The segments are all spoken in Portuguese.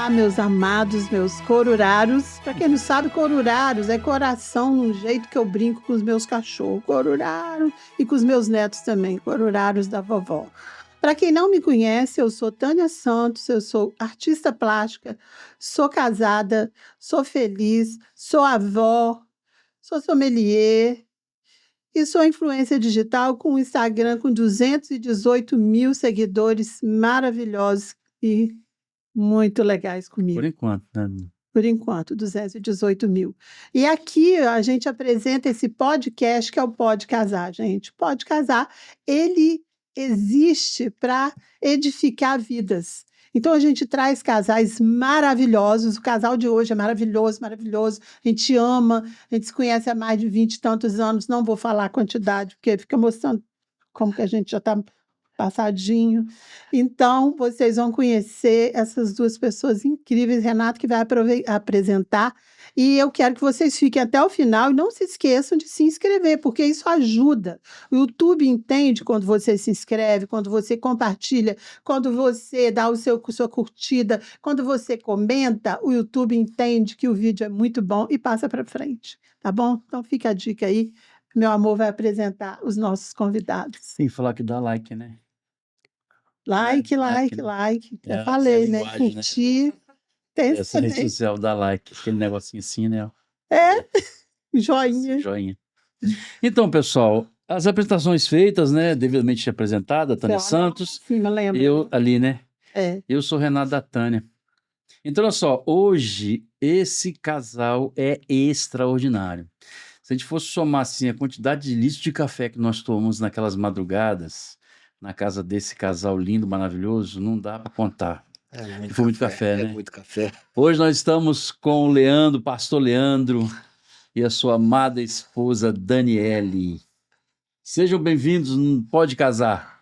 Olá, meus amados, meus coruraros. Para quem não sabe, coruraros é coração, num jeito que eu brinco com os meus cachorros. Coruraro e com os meus netos também, coruraros da vovó. Para quem não me conhece, eu sou Tânia Santos, eu sou artista plástica, sou casada, sou feliz, sou avó, sou sommelier e sou influencer digital com um Instagram com 218 mil seguidores maravilhosos e muito legais comigo. Por enquanto, né? Por enquanto, 218 mil. E aqui a gente apresenta esse podcast, que é o Pode Casar, gente. Pode Casar, ele existe para edificar vidas. Então, a gente traz casais maravilhosos. O casal de hoje é maravilhoso, maravilhoso. A gente ama, a gente se conhece há mais de 20 e tantos anos. Não vou falar a quantidade, porque fica mostrando como que a gente já está passadinho. Então, vocês vão conhecer essas duas pessoas incríveis, Renato, que vai apresentar. E eu quero que vocês fiquem até o final e não se esqueçam de se inscrever, porque isso ajuda. O YouTube entende quando você se inscreve, quando você compartilha, quando você dá sua curtida, quando você comenta, o YouTube entende que o vídeo é muito bom e passa para frente, tá bom? Então, fica a dica aí. Meu amor vai apresentar os nossos convidados. Sem falar que dá like, né? Like, Like, like, né? like. É, Eu falei, é a né? linguagem, né? Curtir. Tem isso Essa rede também. social dá like, aquele negocinho assim, né? É, joinha. Joinha. Então, pessoal, as apresentações feitas, né? Devidamente apresentada, Tânia Você olha lá Santos. em cima, lembra? Eu ali, né? É. Eu sou Renato da Tânia. Então, olha só, hoje esse casal é extraordinário. Se a gente fosse somar assim, a quantidade de litros de café que nós tomamos naquelas madrugadas, na casa desse casal lindo, maravilhoso, não dá para contar. Foi muito café, né? Muito café. Hoje nós estamos com o Leandro, pastor Leandro, e a sua amada esposa Daniele. Sejam bem-vindos no Pode Casar.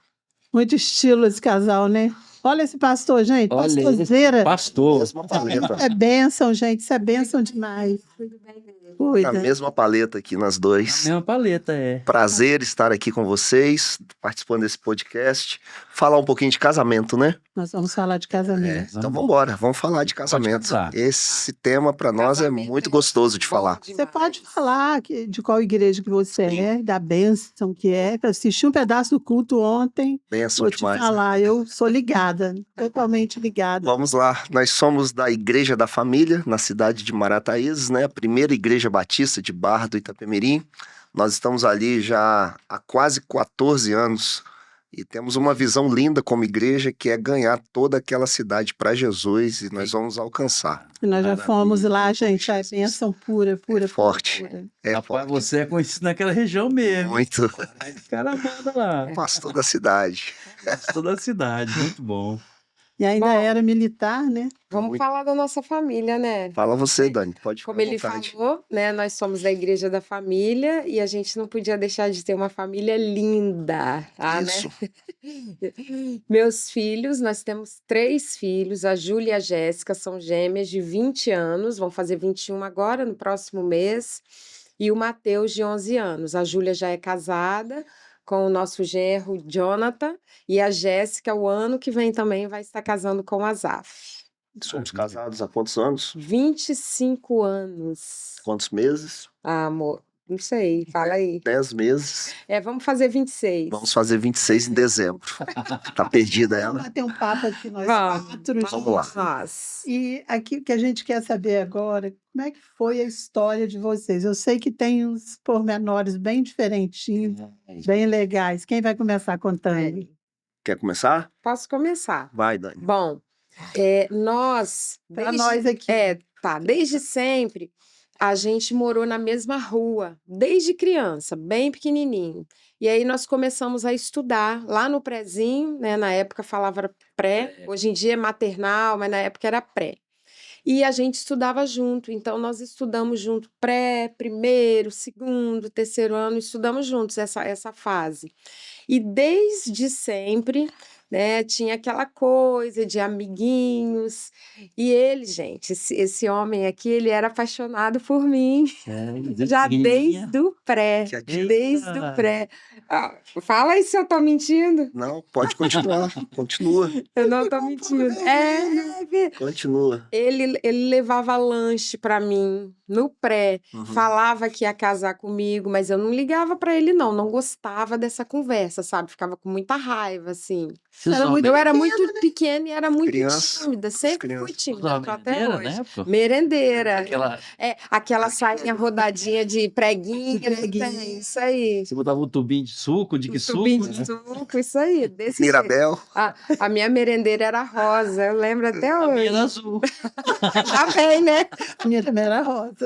Muito estilo esse casal, né? Olha esse pastor, gente. Olha esse Pastorzeira. pastor. Mesma paleta. É bênção, gente. Isso é bênção demais. Cuida. A mesma paleta aqui nas A dois. mesma paleta, é. Prazer estar aqui com vocês, participando desse podcast. Falar um pouquinho de casamento, né? Nós vamos falar de casamento. Então vamos embora, vamos falar de casamento. casar. Esse tema para nós é Casamento muito é gostoso de bom falar. Você demais. pode falar de qual igreja que você é, da bênção que é. Eu assisti um pedaço do culto ontem. Benção Vou te demais. falar, eu sou ligada, totalmente ligada. Vamos lá, nós somos da Igreja da Família, na cidade de Marataízes, né? A primeira igreja batista de Barra do Itapemirim. Nós estamos ali já há quase 14 anos e temos uma visão linda como igreja, que é ganhar toda aquela cidade para Jesus, e nós vamos alcançar. E nós já Maravilha. fomos lá, gente, é bênção pura, pura, É forte. pura, pura. É Rapaz, forte. você é conhecido naquela região mesmo. Muito. Esse cara manda lá. Pastor da cidade. Toda a cidade, muito bom. E ainda Bom. era militar, né? Vamos Muito. falar da nossa família, né? Fala você, Dani, pode ficar Como à ele vontade. falou, né? Nós somos da Igreja da Família e a gente não podia deixar de ter uma família linda, Isso. né? Meus filhos, nós temos 3 filhos, a Júlia e a Jéssica, são gêmeas de 20 anos, vão fazer 21 agora, no próximo mês, e o Mateus, de 11 anos. A Júlia já é casada com o nosso genro Jonathan, e a Jéssica, o ano que vem também, vai estar casando com o Azaf. Somos casados há quantos anos? 25 anos. Quantos meses? Ah, amor, não sei, fala aí. 10 meses. Vamos fazer 26. Vamos fazer 26 em dezembro. Tá perdida Vamos ela? bater um papo aqui nós Vamos, quatro. Vamos lá. Nós. E aqui o que a gente quer saber agora, como é que foi a história de vocês? Eu sei que tem uns pormenores bem diferentinhos, bem legais. Quem vai começar contando? Quer começar? Posso começar? Vai, Dani. Bom, nós, Para desde, nós aqui. desde sempre, a gente morou na mesma rua, desde criança, bem pequenininho. E aí nós começamos a estudar lá no prézinho, né? Na época falava pré, hoje em dia é maternal, mas na época era pré. E a gente estudava junto, então nós estudamos junto pré, primeiro, segundo, terceiro ano, estudamos juntos essa fase. E desde sempre, né, tinha aquela coisa de amiguinhos. E ele, gente, esse homem aqui, ele era apaixonado por mim. Desde Já pequenininha. desde o pré. Que aquilo- Desde o Eita. pré. Ah, fala aí se eu tô mentindo. Não, pode continuar. Continua. Eu não tô mentindo. Continua. Ele levava lanche pra mim no pré, Uhum. falava que ia casar comigo, mas eu não ligava pra ele não, não gostava dessa conversa, sabe? Ficava com muita raiva, assim. Vocês Era usavam muito Eu era pequena, muito pequena e era muito Criança, tímida, sempre fui crianças. tímida, usavam tô até merendeira hoje. na época? Merendeira. Aquela... Aquela sainha rodadinha de preguinho, De preguinho. tem, isso aí. Você botava um tubinho de suco, de que Um suco? tubinho de suco, isso aí, desse jeito. Mirabel. A minha merendeira era rosa, eu lembro até A minha era hoje. azul. Tá bem, né? A minha também era rosa.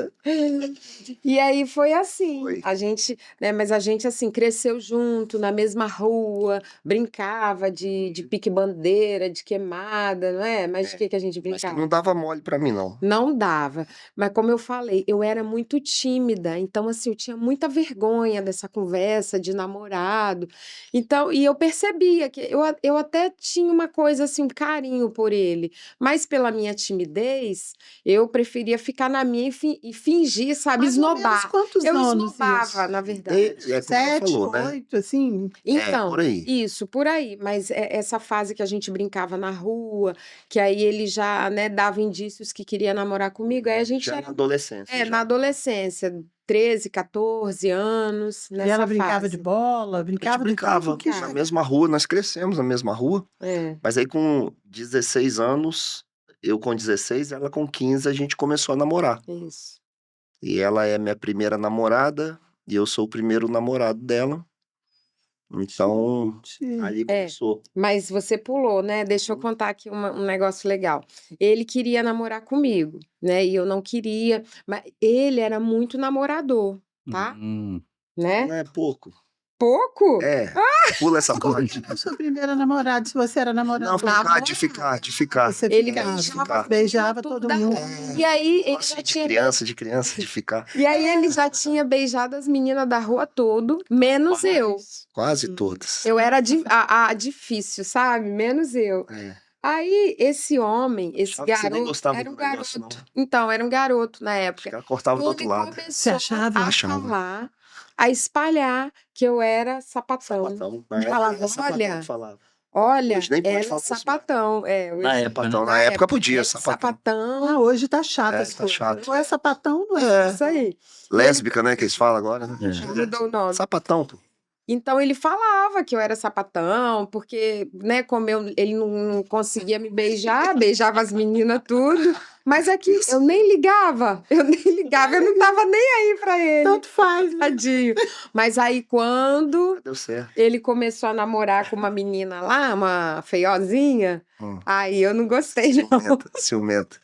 E aí foi assim, Foi. a gente, né, mas a gente assim cresceu junto na mesma rua, brincava de pique-bandeira, de queimada, não é? Mas de que a gente Mas que brincava? não dava mole pra mim, não. Não dava, mas como eu falei, eu era muito tímida, então assim, eu tinha muita vergonha dessa conversa de namorado, então, e eu percebia que eu até tinha uma coisa assim, um carinho por ele, mas pela minha timidez, eu preferia ficar na minha e fingir, sabe, Mais ou menos esnobar. quantos Eu anos esnobava, isso? na verdade. É como ela 7, falou, né? 8, assim? Então, por aí. isso, por aí. Mas essa fase que a gente brincava na rua, que aí ele já, né, dava indícios que queria namorar comigo, aí a gente Já na era, adolescência. já. na adolescência, 13, 14 anos, E nessa ela brincava de fase. bola, A gente brincava de brincava tudo que na mesma rua, nós crescemos na mesma rua, É, mas aí com 16 anos, eu com 16, ela com 15, a gente começou a namorar. isso. E ela é minha primeira namorada, e eu sou o primeiro namorado dela. Então, Gente. ali É. começou. Mas você pulou, né? Deixa eu contar aqui um negócio legal. Ele queria namorar comigo, né? E eu não queria, mas ele era muito namorador, tá? Né? Não é pouco. Pouco? É, pula essa Como parte. que foi sua primeira namorada, se você era Não, namorado? de ficar. Você Ele ficava, beijava, beijava todo mundo. E aí ele Assim, já de tinha criança, de ficar. E aí ele já tinha beijado as meninas da rua todo, menos eu. Quase todas. Eu era a difícil, sabe? Menos eu. É. Aí esse homem, esse Achava que você nem garoto, gostava era do um negócio, garoto. não. Então, era um garoto na Acho que época. ela cortava do outro Ele lado. Você começou achava? a Achava. falar, a espalhar que eu era sapatão. Sapatão. Na época Falava, era sapatão olha, que falava. olha, Hoje nem pode ela é falar isso mais. sapatão. É, hoje, Na época, né? Sapatão. na Na época época, podia, ela é sapatão. sapatão. Ah, hoje tá chato É, as tá coisas. chato. Ou é sapatão, não é? Isso aí. Lésbica, né, que eles falam agora, né? É. Já mudou o nome. Sapatão, pô. Então ele falava que eu era sapatão, porque, né, como ele não conseguia me beijar, beijava as meninas tudo, mas aqui eu nem ligava, eu não tava nem aí pra ele, Tanto faz, né? tadinho. Mas aí quando Deu certo. ele começou a namorar com uma menina lá, uma feiozinha, aí eu não gostei não. Ciumenta.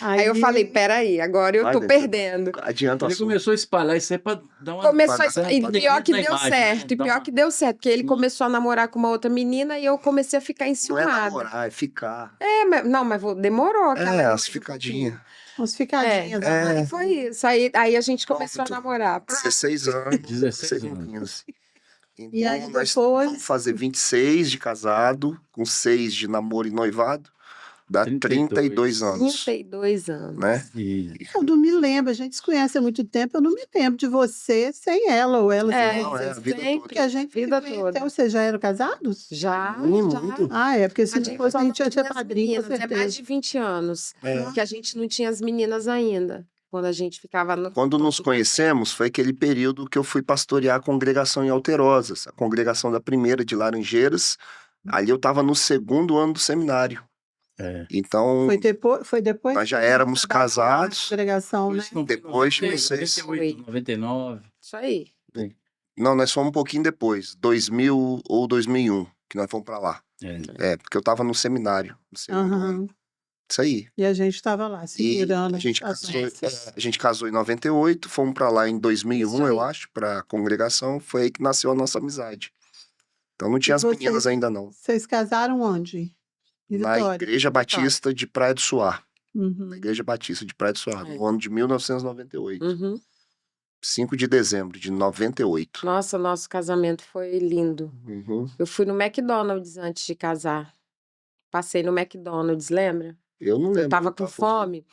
Aí eu falei, peraí, agora eu Vai, tô Beto. perdendo. Adianta o Ele assunto. começou a espalhar isso aí pra dar uma... Começou pra a... dar- E pra pior que da deu imagem, certo, né? e Dá pior uma- que deu certo, porque ele Sim. começou a namorar com uma outra menina e eu comecei a ficar Não é enciumada. namorar, é ficar. Não, mas demorou aquela É, mais as um ficadinhas. Uns ficadinhas. É. Aí foi isso. Aí a gente começou a Pronto. namorar. 16 anos. 16 com anos. 15. Então, E aí nós depois- vamos fazer 26 de casado, com 6 de namoro e noivado, dá 32 anos, 32 anos. né? E... Eu não me lembro, a gente se conhece há muito tempo, eu não me lembro de você sem ela ou ela sem É, Não, você. é a vida sempre, Porque a gente vida se toda. conheceu, vocês já eram casados? Já, Muito. Ah, é, porque se A não gente fosse só a não gente ia tinha ter as padrinho, com meninas. É mais certeza. de 20 anos É. que a gente não tinha as meninas ainda. Quando a gente ficava no. Quando nos conhecemos, foi aquele período que eu fui pastorear a congregação em Alterosas, a congregação da primeira de Laranjeiras. Ali eu estava no 2º ano do seminário. É. Então, Foi depois nós já que éramos trabalhou lá na casados. congregação, né? Isso não foi Depois de 90, vocês. 98, 99. Isso aí. Não, nós fomos um pouquinho depois, 2000 ou 2001, que nós fomos para lá. É. É, porque eu estava no seminário. No segundo ano. Aham. Isso aí. E a gente estava lá, E segurando a gente, as casou, nossas. a gente casou em 98, fomos para lá em 2001, Isso aí. eu acho, para a congregação. Foi aí que nasceu a nossa amizade. Então não tinha E as meninas ainda não. Vocês casaram onde? Em Na Vitória? Igreja Batista de Praia do Suá. Uhum. Na Igreja Batista de Praia do Suá, É. no ano de 1998. Uhum. 5 de dezembro de 98. Nossa, nosso casamento foi lindo. Uhum. Eu fui no McDonald's antes de casar. Passei no McDonald's, lembra? Eu não Eu lembro. tava com fome,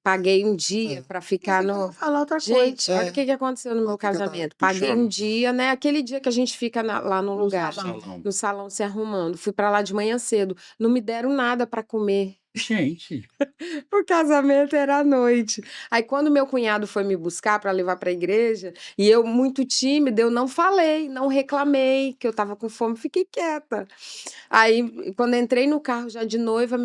paguei um dia para ficar Pensei que eu ia no. falar outra coisa. Gente, olha o que aconteceu no meu que que tá casamento. Paguei puxando? um dia, né? Aquele dia que a gente fica lá no No lugar, salão. no salão se arrumando. Fui para lá de manhã cedo. Não me deram nada para comer. Gente, O casamento era à noite. Aí, quando meu cunhado foi me buscar para levar para a igreja, e eu, muito tímida, eu não falei, não reclamei, que eu estava com fome, fiquei quieta. Aí, quando entrei no carro já de noiva,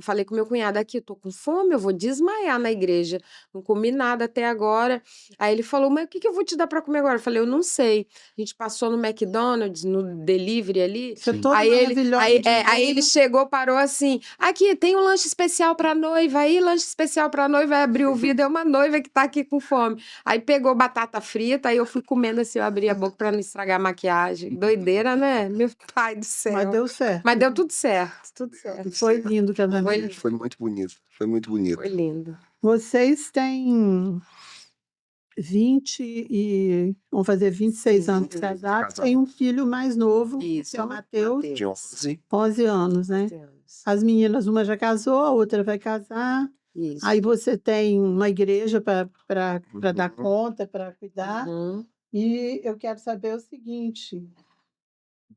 falei com meu cunhado aqui, eu tô com fome, eu vou desmaiar na igreja. Não comi nada até agora. Aí ele falou, mas o que que eu vou te dar para comer agora? Eu falei, eu não sei. A gente passou no McDonald's, no delivery ali. Você é Sim. toda maravilhosa. Aí ele chegou, parou assim, aqui, tem um lanche especial para noiva aí, lanche especial para noiva, aí abriu o vidro, é uma noiva que tá aqui com fome. Aí pegou batata frita, aí eu fui comendo assim, eu abri a boca para não estragar a maquiagem. Doideira, né? Meu pai do céu. Mas deu certo. Mas deu tudo certo, tudo certo. Foi lindo o casamento. Foi muito bonito. Foi muito bonito. Foi lindo. Vocês têm 20 e vão fazer 26 anos de casados. Tem um filho mais novo, Isso, que é o Matheus, De 11. 11 anos, né? 11 anos. As meninas, uma já casou, a outra vai casar. Isso. Aí você tem uma igreja para dar Uhum. conta, para cuidar. Uhum. E eu quero saber o seguinte: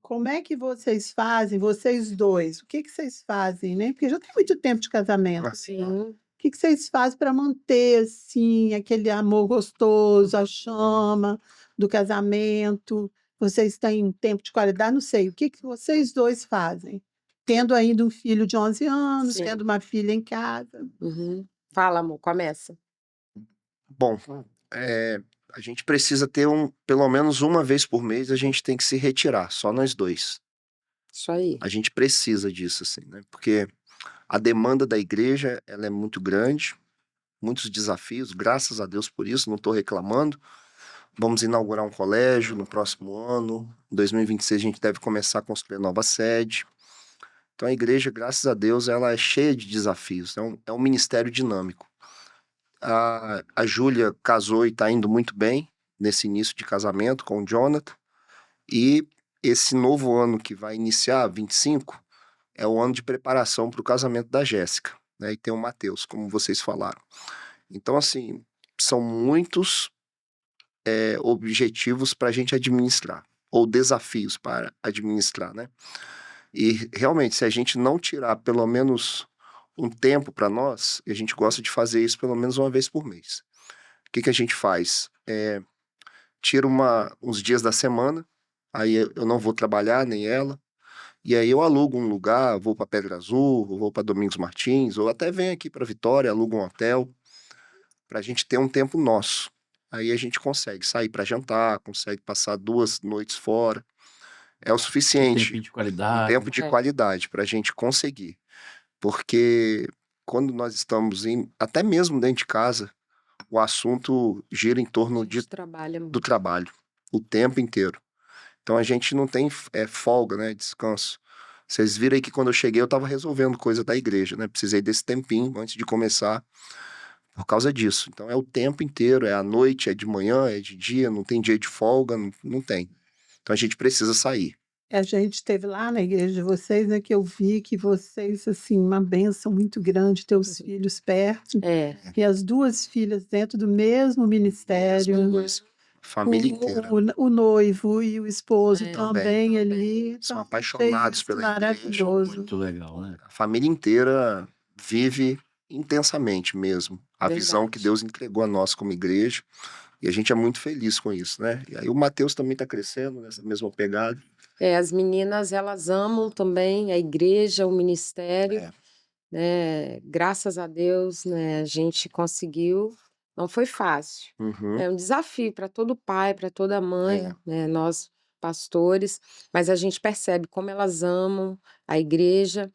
como é que vocês fazem, vocês dois? O que que vocês fazem, né? Porque já tem muito tempo de casamento. Assim, O Sim. que que vocês fazem para manter assim aquele amor gostoso, a chama do casamento? Vocês têm tempo de qualidade? Não sei. O que que vocês dois fazem? Tendo ainda um filho de 11 anos, Sim. tendo uma filha em casa. Uhum. Fala, amor, começa. Bom, a gente precisa ter pelo menos uma vez por mês, a gente tem que se retirar, só nós dois. Isso aí. A gente precisa disso, assim, né? Porque a demanda da igreja, ela é muito grande, muitos desafios, graças a Deus por isso, não estou reclamando. Vamos inaugurar um colégio no próximo ano. Em 2026 a gente deve começar a construir a nova sede. Então a igreja, graças a Deus, ela é cheia de desafios. É um ministério dinâmico. A Júlia casou e está indo muito bem nesse início de casamento com o Jonathan. E esse novo ano que vai iniciar, 25, é o ano de preparação para o casamento da Jéssica, né? E tem o Matheus, como vocês falaram. Então, assim, são muitos objetivos para a gente administrar, ou desafios para administrar, né? E realmente, se a gente não tirar pelo menos um tempo para nós, e a gente gosta de fazer isso pelo menos uma vez por mês. O que que a gente faz? Tira uns dias da semana, aí eu não vou trabalhar, nem ela, e aí eu alugo um lugar, vou para Pedra Azul, ou vou para Domingos Martins, ou até venho aqui para Vitória, alugo um hotel, para a gente ter um tempo nosso. Aí a gente consegue sair para jantar, consegue passar 2 noites fora. É o um suficiente, tempinho de um qualidade. tempo de É. qualidade para a gente conseguir. Porque quando nós estamos até mesmo dentro de casa, o assunto gira em A torno gente trabalha do muito. trabalho, o tempo inteiro. Então a gente não tem folga, né? Descanso. Vocês viram aí que quando eu cheguei eu estava resolvendo coisa da igreja, né? Precisei desse tempinho antes de começar por causa disso. Então é o tempo inteiro, é à noite, é de manhã, é de dia, não tem dia de folga, não tem. Então a gente precisa sair. A gente esteve lá na igreja de vocês, né, que eu vi que vocês, assim, uma bênção muito grande ter os filhos perto, É. e as 2 filhas dentro do mesmo ministério, Mesma coisa. Família inteira. o noivo e o esposo É. também ali. São Então, apaixonados achei pela isso igreja. maravilhoso. Muito legal, né? A família inteira vive intensamente mesmo a Verdade. visão que Deus entregou a nós como igreja. E a gente é muito feliz com isso, né? E aí o Matheus também está crescendo nessa mesma pegada. As meninas, elas amam também a igreja, o ministério, É. né? Graças a Deus, né? A gente conseguiu. Não foi fácil. Uhum. É um desafio para todo pai, para toda mãe, É. né? Nós, pastores, mas a gente percebe como elas amam a igreja.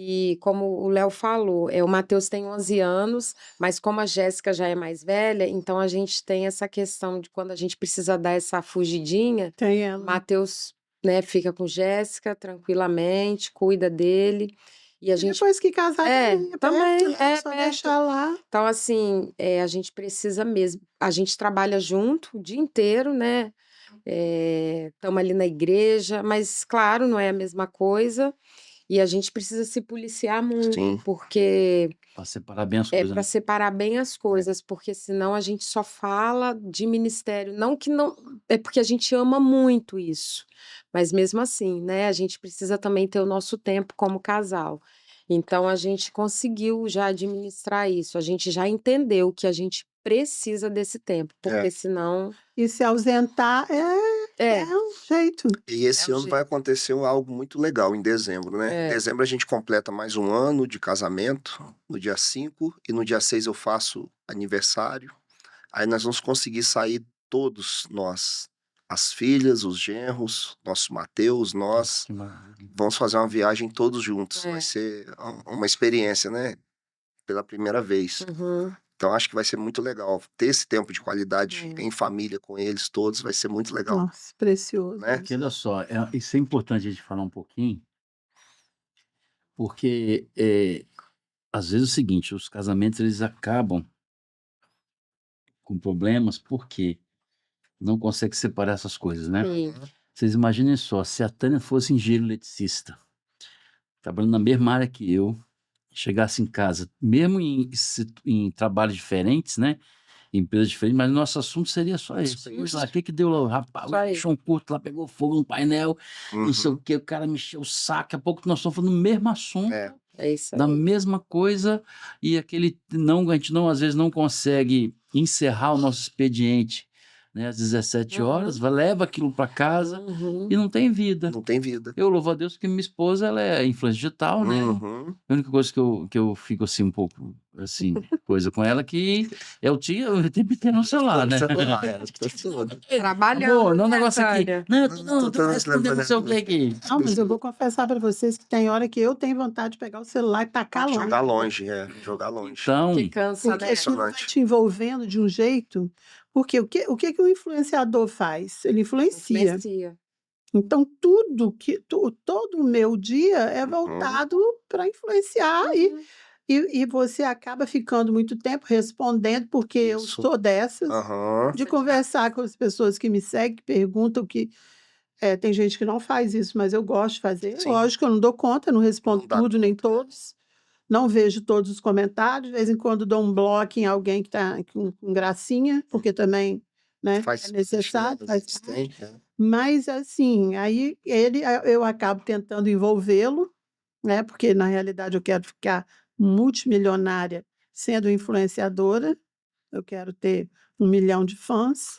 E como o Léo falou, o Matheus tem 11 anos, mas como a Jéssica já é mais velha, então a gente tem essa questão de quando a gente precisa dar essa fugidinha, Tem ela. Matheus, né, fica com Jéssica tranquilamente, cuida dele. E a E gente depois que casar também é também, perto, né? é Só perto. deixar lá. Então, assim, a gente precisa mesmo. A gente trabalha junto o dia inteiro, né? Estamos ali na igreja, mas, claro, não é a mesma coisa. E a gente precisa se policiar muito, Sim. porque Para separar bem as é coisas, para né? separar bem as coisas, porque senão a gente só fala de ministério. Não que não. É porque a gente ama muito isso. Mas mesmo assim, né? A gente precisa também ter o nosso tempo como casal. Então a gente conseguiu já administrar isso. A gente já entendeu que a gente precisa desse tempo, porque senão. E se ausentar é um jeito. E esse É o ano vai acontecer algo muito legal em dezembro, né? Em É. dezembro a gente completa mais um ano de casamento, no dia 5, e no dia 6 eu faço aniversário. Aí nós vamos conseguir sair todos nós, as filhas, os genros, nosso Mateus, nós, Que maravilha. vamos fazer uma viagem todos juntos. É. Vai ser uma experiência, né? Pela primeira vez. Uhum. Então acho que vai ser muito legal. Ter esse tempo de qualidade É. em família com eles todos vai ser muito legal, Nossa, precioso. né? Porque olha só, isso é importante a gente falar um pouquinho, porque às vezes é o seguinte, os casamentos eles acabam com problemas porque não consegue separar essas coisas, né? Sim. Vocês imaginem só, se a Tânia fosse engenheiro eletricista, trabalhando na mesma área que eu, chegasse em casa, mesmo em trabalhos diferentes, né? Em empresas diferentes, mas nosso assunto seria só esse. Isso. Hoje lá, o que que deu lá? O rapaz, Só aí. achou um curto lá, pegou fogo no painel, não sei o Uhum. que, o cara mexeu o saco, daqui a pouco nós estamos falando do mesmo assunto, É. É isso da aí. mesma coisa, e aquele não, a gente não, às vezes não consegue encerrar o nosso expediente, né, às 17 horas, leva aquilo para casa Uhum. e não tem vida. Não tem vida. Eu louvo a Deus que minha esposa, ela é influência digital, né? Uhum. A única coisa que eu fico assim um pouco, assim, coisa com ela, que é o tempo inteiro no celular, né? Trabalhando, Amor, não é um né, negócio aqui. Tânia? Não, eu Tô tô respondendo não sei o que aqui. Não, mas eu vou confessar para vocês que tem hora que eu tenho vontade de pegar o celular e tacar longe. Jogar longe, jogar longe. Então, Que cansa, Porque né? aquilo vai Impressionante. te envolvendo de um jeito. Porque o que que o influenciador faz? Ele influencia. Influencia. Então, todo o meu dia é voltado para influenciar Uhum. e você acaba ficando muito tempo respondendo, porque eu Isso. sou dessas, Aham. de conversar com as pessoas que me seguem, que perguntam que. Tem gente que não faz isso, mas eu gosto de fazer. Sim. Lógico que eu não dou conta, não respondo Não dá tudo, nem todos. Não vejo todos os comentários. De vez em quando dou um bloco em alguém que está com gracinha, porque também, né, Faz é necessário, faz parte. tem, Mas, assim, aí eu acabo tentando envolvê-lo, né, porque na realidade eu quero ficar multimilionária sendo influenciadora. Eu quero ter 1 milhão de fãs.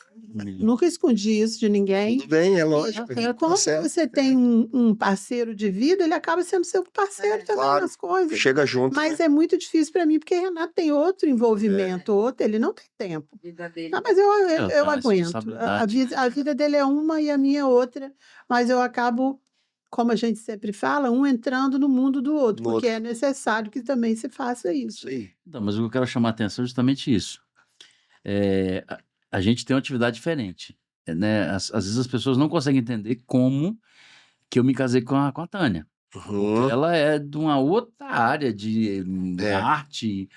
Nunca escondi isso de ninguém. Tudo bem, é lógico. E Tá quando certo. você tem um parceiro de vida, ele acaba sendo seu parceiro também Claro. nas coisas. Chega junto, Mas né? é muito difícil para mim, porque Renato tem outro envolvimento, ele não tem tempo. Vida dele. Ah, mas eu tá, aguento. responsabilidade. A vida dele é uma e a minha outra, mas eu acabo, como a gente sempre fala, um entrando no mundo do outro, No porque outro. é necessário que também se faça isso. Isso aí. Não, mas o que eu quero chamar a atenção é justamente isso. A gente tem uma atividade diferente, né? Às vezes as pessoas não conseguem entender como que eu me casei com a Tânia. Uhum. Ela é de uma outra área de arte,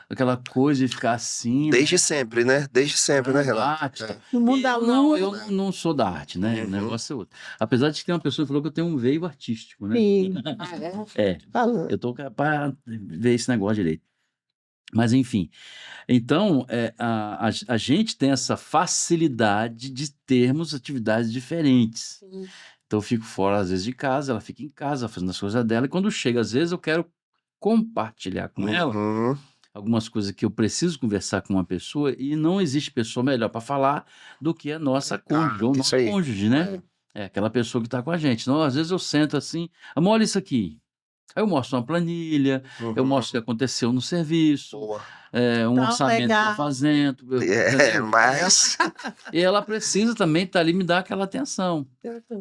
aquela coisa de ficar assim, Desde sempre, né? Desde sempre, né, Renato? arte. No mundo da lua, Eu não sou da arte, né? O Uhum. negócio é outro. Apesar de que tem uma pessoa que falou que eu tenho um veio artístico, né? sim, Ah, é? É, falou. eu tô para ver esse negócio direito. Mas enfim, então a gente tem essa facilidade de termos atividades diferentes. Sim. Então eu fico fora às vezes de casa, ela fica em casa fazendo as coisas dela, e quando chega às vezes eu quero compartilhar com ela Uhum. algumas coisas que eu preciso conversar com uma pessoa, e não existe pessoa melhor para falar do que a nossa cônjuge, ou o isso nosso aí. cônjuge, né? É aquela pessoa que está com a gente. Então, às vezes eu sento assim, amor, olha isso aqui. Aí eu mostro uma planilha, eu Uhum. mostro o que aconteceu no serviço, Boa. um Tão orçamento que eu legal. tô fazendo, entendeu? Mas E ela precisa também estar ali e me dar aquela atenção.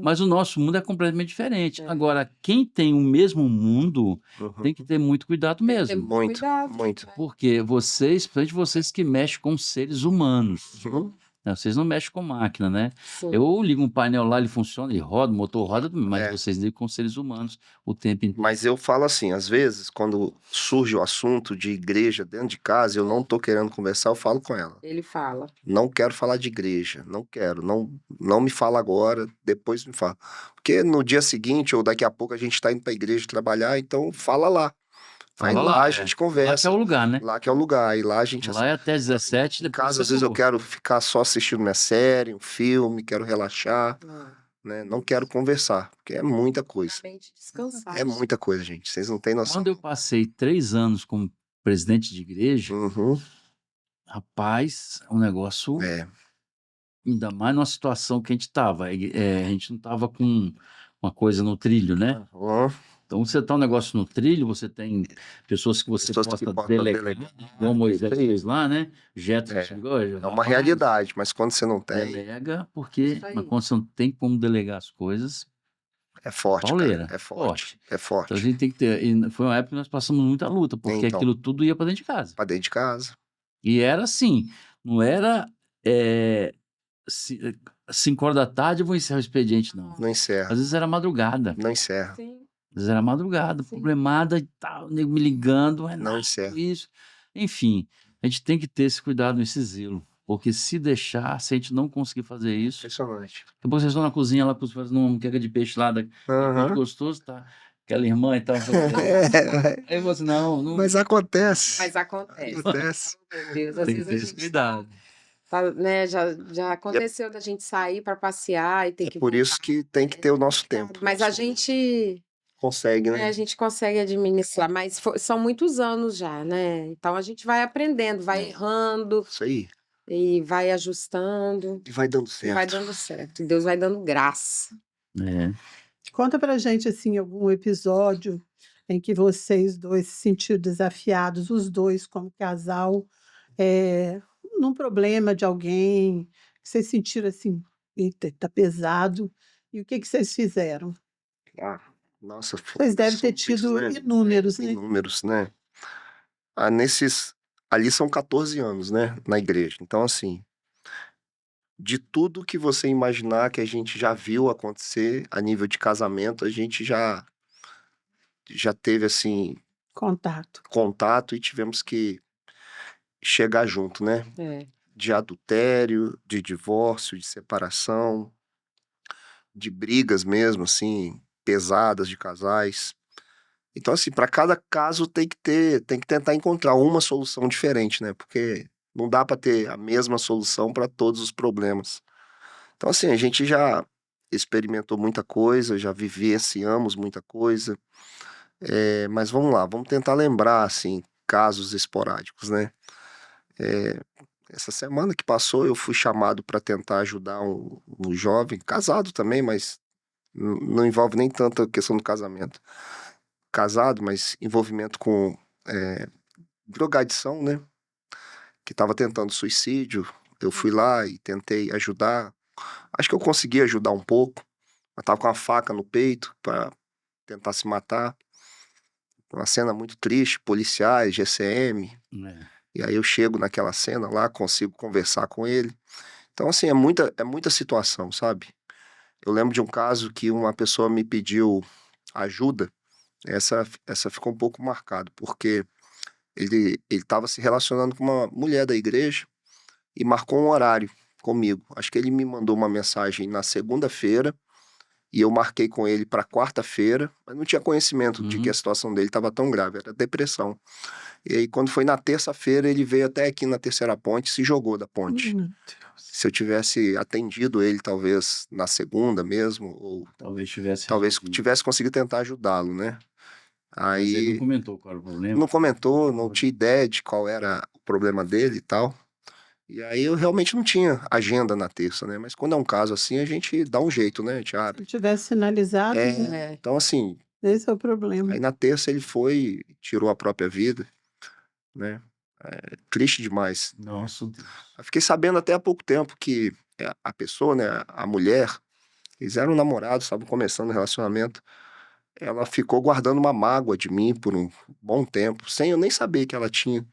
Mas o nosso mundo é completamente diferente. É. Agora, quem tem o mesmo mundo Uhum. tem que ter muito cuidado Tem que ter mesmo. Muito, cuidado. muito. Porque vocês, principalmente vocês que mexem com seres humanos, Uhum. Não, vocês não mexem com máquina, né? Sim. Eu ligo um painel lá, ele funciona, ele roda, o motor roda, mas É. vocês ligam com seres humanos o tempo inteiro. Mas eu falo assim, às vezes, quando surge o assunto de igreja dentro de casa, eu não tô querendo conversar, eu falo com ela. Ele fala. Não quero falar de igreja, não quero, não me fala agora, depois me fala. Porque no dia seguinte ou daqui a pouco a gente tá indo pra igreja trabalhar, então fala lá. Aí Fala lá lá, a é. gente Lá que é conversa, o lugar, né? lá que é o lugar, e lá a gente Lá é até 17, em depois casa, você às vezes eu acabou. quero ficar só assistindo minha série, um filme, quero relaxar, Ah, né? Não quero conversar, porque é muita coisa. pra mente descansar. É muita coisa, gente. Vocês não têm noção. Quando eu passei 3 anos como presidente de igreja, Uhum, rapaz, o negócio, ainda mais numa situação que a gente estava. A gente não estava com uma coisa no trilho, né? uhum. Então, você tá um negócio no trilho, você tem pessoas que você Pessoas que possa possam delegar, delegar. igual Moisés Isso aí. fez lá, né? Jetro É, chegou, É uma rapaz, realidade, mas quando você não tem, delega, porque Isso aí. mas quando você não tem como delegar as coisas, é forte, cara. pauleira, É forte. É Então a forte. gente tem que ter. E foi uma época que nós passamos muita luta, porque Então. aquilo tudo ia para dentro de casa. Pra dentro de casa. E era assim, não era é, 5 horas da tarde eu vou encerrar o expediente, não. Não encerra. Às vezes era madrugada. Não encerra. Sim. Às vezes era madrugada, Sim. problemada e tal, nego me ligando, Não Renato, encerra. isso. Enfim, a gente tem que ter esse cuidado, esse zelo. Porque se deixar, se a gente não conseguir fazer isso, Impressionante. depois vocês estão na cozinha lá, fazendo uma muqueca de peixe lá, peixe Aham. gostoso, tá? Aquela irmã e tal. É, Aí você, não, mas acontece. Mas acontece. Acontece. Oh, meu Deus, às tem que vezes ter a esse gente cuidado. tá, né, já aconteceu da gente sair para passear e ter que Por isso voltar. que tem que ter o nosso tempo. Mas a gente, Consegue, a né? gente consegue administrar, mas são muitos anos já, né? Então a gente vai aprendendo, vai errando Isso aí. e vai ajustando E vai dando e vai certo. dando certo. E Deus vai dando graça. É. Conta pra gente, assim, algum episódio em que vocês dois se sentiram desafiados, os dois como casal, num problema de alguém, que vocês sentiram assim, eita, tá pesado, e o que que vocês fizeram? Ah, nossa, Vocês devem ter simples, tido né? inúmeros, né? Inúmeros, né? Ali são 14 anos, né? Na igreja. Então, assim, de tudo que você imaginar que a gente já viu acontecer a nível de casamento, a gente já teve, assim, Contato. contato e tivemos que chegar junto, né? É. De adultério, de divórcio, de separação, de brigas mesmo, assim, pesadas de casais. Então, assim, para cada caso tem que tentar encontrar uma solução diferente, né? Porque não dá para ter a mesma solução para todos os problemas. Então, assim, a gente já experimentou muita coisa, já vivenciamos muita coisa. Mas vamos lá, vamos tentar lembrar, assim, casos esporádicos, né? Essa semana que passou, eu fui chamado para tentar ajudar um jovem, casado também, mas não envolve nem tanto a questão do casamento. Casado, mas envolvimento com drogadição, né? Que estava tentando suicídio. Eu fui lá e tentei ajudar. Acho que eu consegui ajudar um pouco. Eu tava com a faca no peito para tentar se matar. Uma cena muito triste, policiais, GCM. É. E aí eu chego naquela cena lá, consigo conversar com ele. Então, assim, é muita situação, sabe? Eu lembro de um caso que uma pessoa me pediu ajuda. Essa ficou um pouco marcado, porque ele estava se relacionando com uma mulher da igreja e marcou um horário comigo. Acho que ele me mandou uma mensagem na segunda-feira e eu marquei com ele para quarta-feira, mas não tinha conhecimento de que a situação dele estava tão grave, era depressão. E aí, quando foi na terça-feira, ele veio até aqui na Terceira Ponte e se jogou da ponte. Meu Deus. Se eu tivesse atendido ele, talvez na segunda mesmo, ou Talvez tivesse talvez resolvido. tivesse conseguido tentar ajudá-lo, né? Mas ele não Aí comentou qual era o problema. não comentou, não tinha ideia de qual era o problema dele e tal. E aí eu realmente não tinha agenda na terça, né? Mas quando é um caso assim, a gente dá um jeito, né? A gente abre. Se tivesse sinalizado, né? Então, assim, Esse é o problema. aí na terça ele foi, tirou a própria vida, né? Triste demais. Nossa Deus. Eu fiquei sabendo até há pouco tempo que a pessoa, né, a mulher, eles eram namorados, estavam começando o relacionamento. Ela ficou guardando uma mágoa de mim por um bom tempo, sem eu nem saber que ela tinha.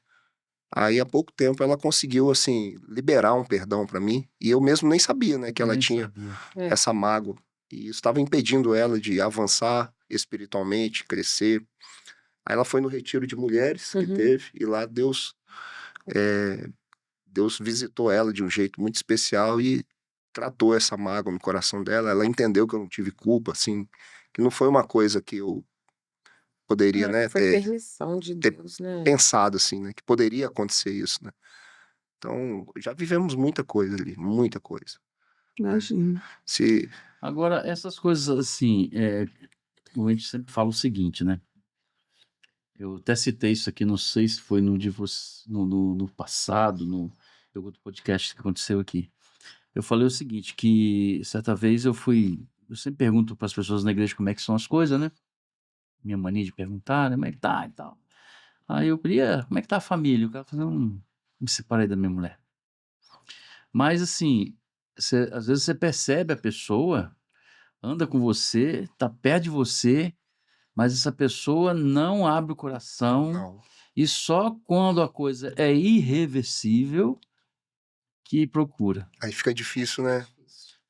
Aí, há pouco tempo, ela conseguiu, assim, liberar um perdão para mim, e eu mesmo nem sabia, né, que ela Nem tinha sabia. É. essa mágoa. E isso estava impedindo ela de avançar espiritualmente, crescer. Aí ela foi no retiro de mulheres que Uhum. teve, e lá Deus visitou ela de um jeito muito especial e tratou essa mágoa no coração dela. Ela entendeu que eu não tive culpa, assim, que não foi uma coisa que eu poderia, né, Foi ter permissão de ter Deus, né? pensado, assim, né, que poderia acontecer isso, né. Então, já vivemos muita coisa ali, muita coisa. Imagino. Se Agora, essas coisas assim, a gente sempre fala o seguinte, né? Eu até citei isso aqui, não sei se foi no, de voc- no passado, no outro podcast que aconteceu aqui. Eu falei o seguinte, que certa vez eu sempre pergunto para as pessoas na igreja como é que são as coisas, né? Minha mania de perguntar, né? Como é que tá e tal. Aí eu queria, como é que tá a família? Eu quero fazer me separei da minha mulher. Mas assim, às vezes você percebe a pessoa, anda com você, tá perto de você, mas essa pessoa não abre o coração não, e só quando a coisa é irreversível que procura. aí fica difícil, né.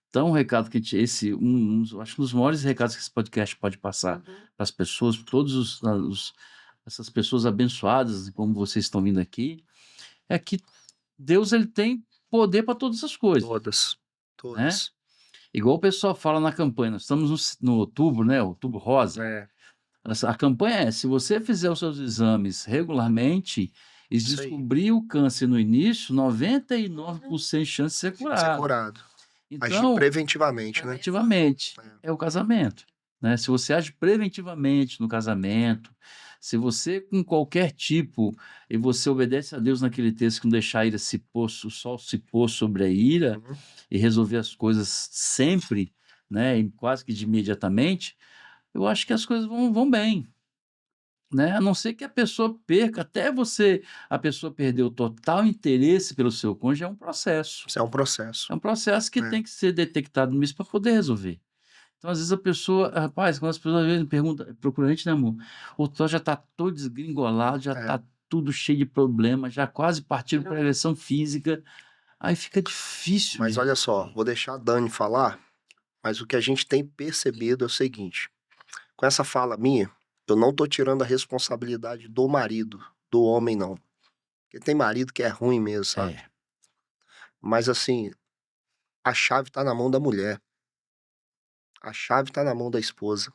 Então, o recado que a gente, acho que um dos maiores recados que esse podcast pode passar Uhum. para as pessoas, para todos essas pessoas abençoadas, como vocês estão vindo aqui, é que Deus ele tem poder para todas as coisas, Todas, né? todas. Igual o pessoal fala na campanha, nós estamos no outubro, né? Outubro rosa. É, A campanha é: se você fizer os seus exames regularmente e isso aí, descobrir o câncer no início, 99% de chance de ser de ser curado. curado. Agir Então, preventivamente, né. preventivamente É, é o casamento, né? Se você age preventivamente no casamento, se você com qualquer tipo e você obedece a Deus naquele texto que não deixar a ira se pôr, o sol se pôr sobre a ira uhum. e resolver as coisas sempre, né? E quase que de imediatamente, eu acho que as coisas vão bem. Né, a não ser que a pessoa perca, até a pessoa perder o total interesse pelo seu cônjuge, é um processo. Isso é um processo. É um processo que É, tem que ser detectado nisso para poder resolver. Então, às vezes, a pessoa, rapaz, quando as pessoas às vezes me perguntam, procura a gente, né, amor? O troço já está todo desgringolado, já é. está tudo cheio de problema, já quase partindo para agressão física. Aí fica difícil, Mas olha gente. só, vou deixar a Dani falar, mas o que a gente tem percebido é o seguinte: com essa fala minha, eu não tô tirando a responsabilidade do marido, do homem não. Porque tem marido que é ruim mesmo, sabe. É, Mas assim, a chave tá na mão da mulher, a chave tá na mão da esposa.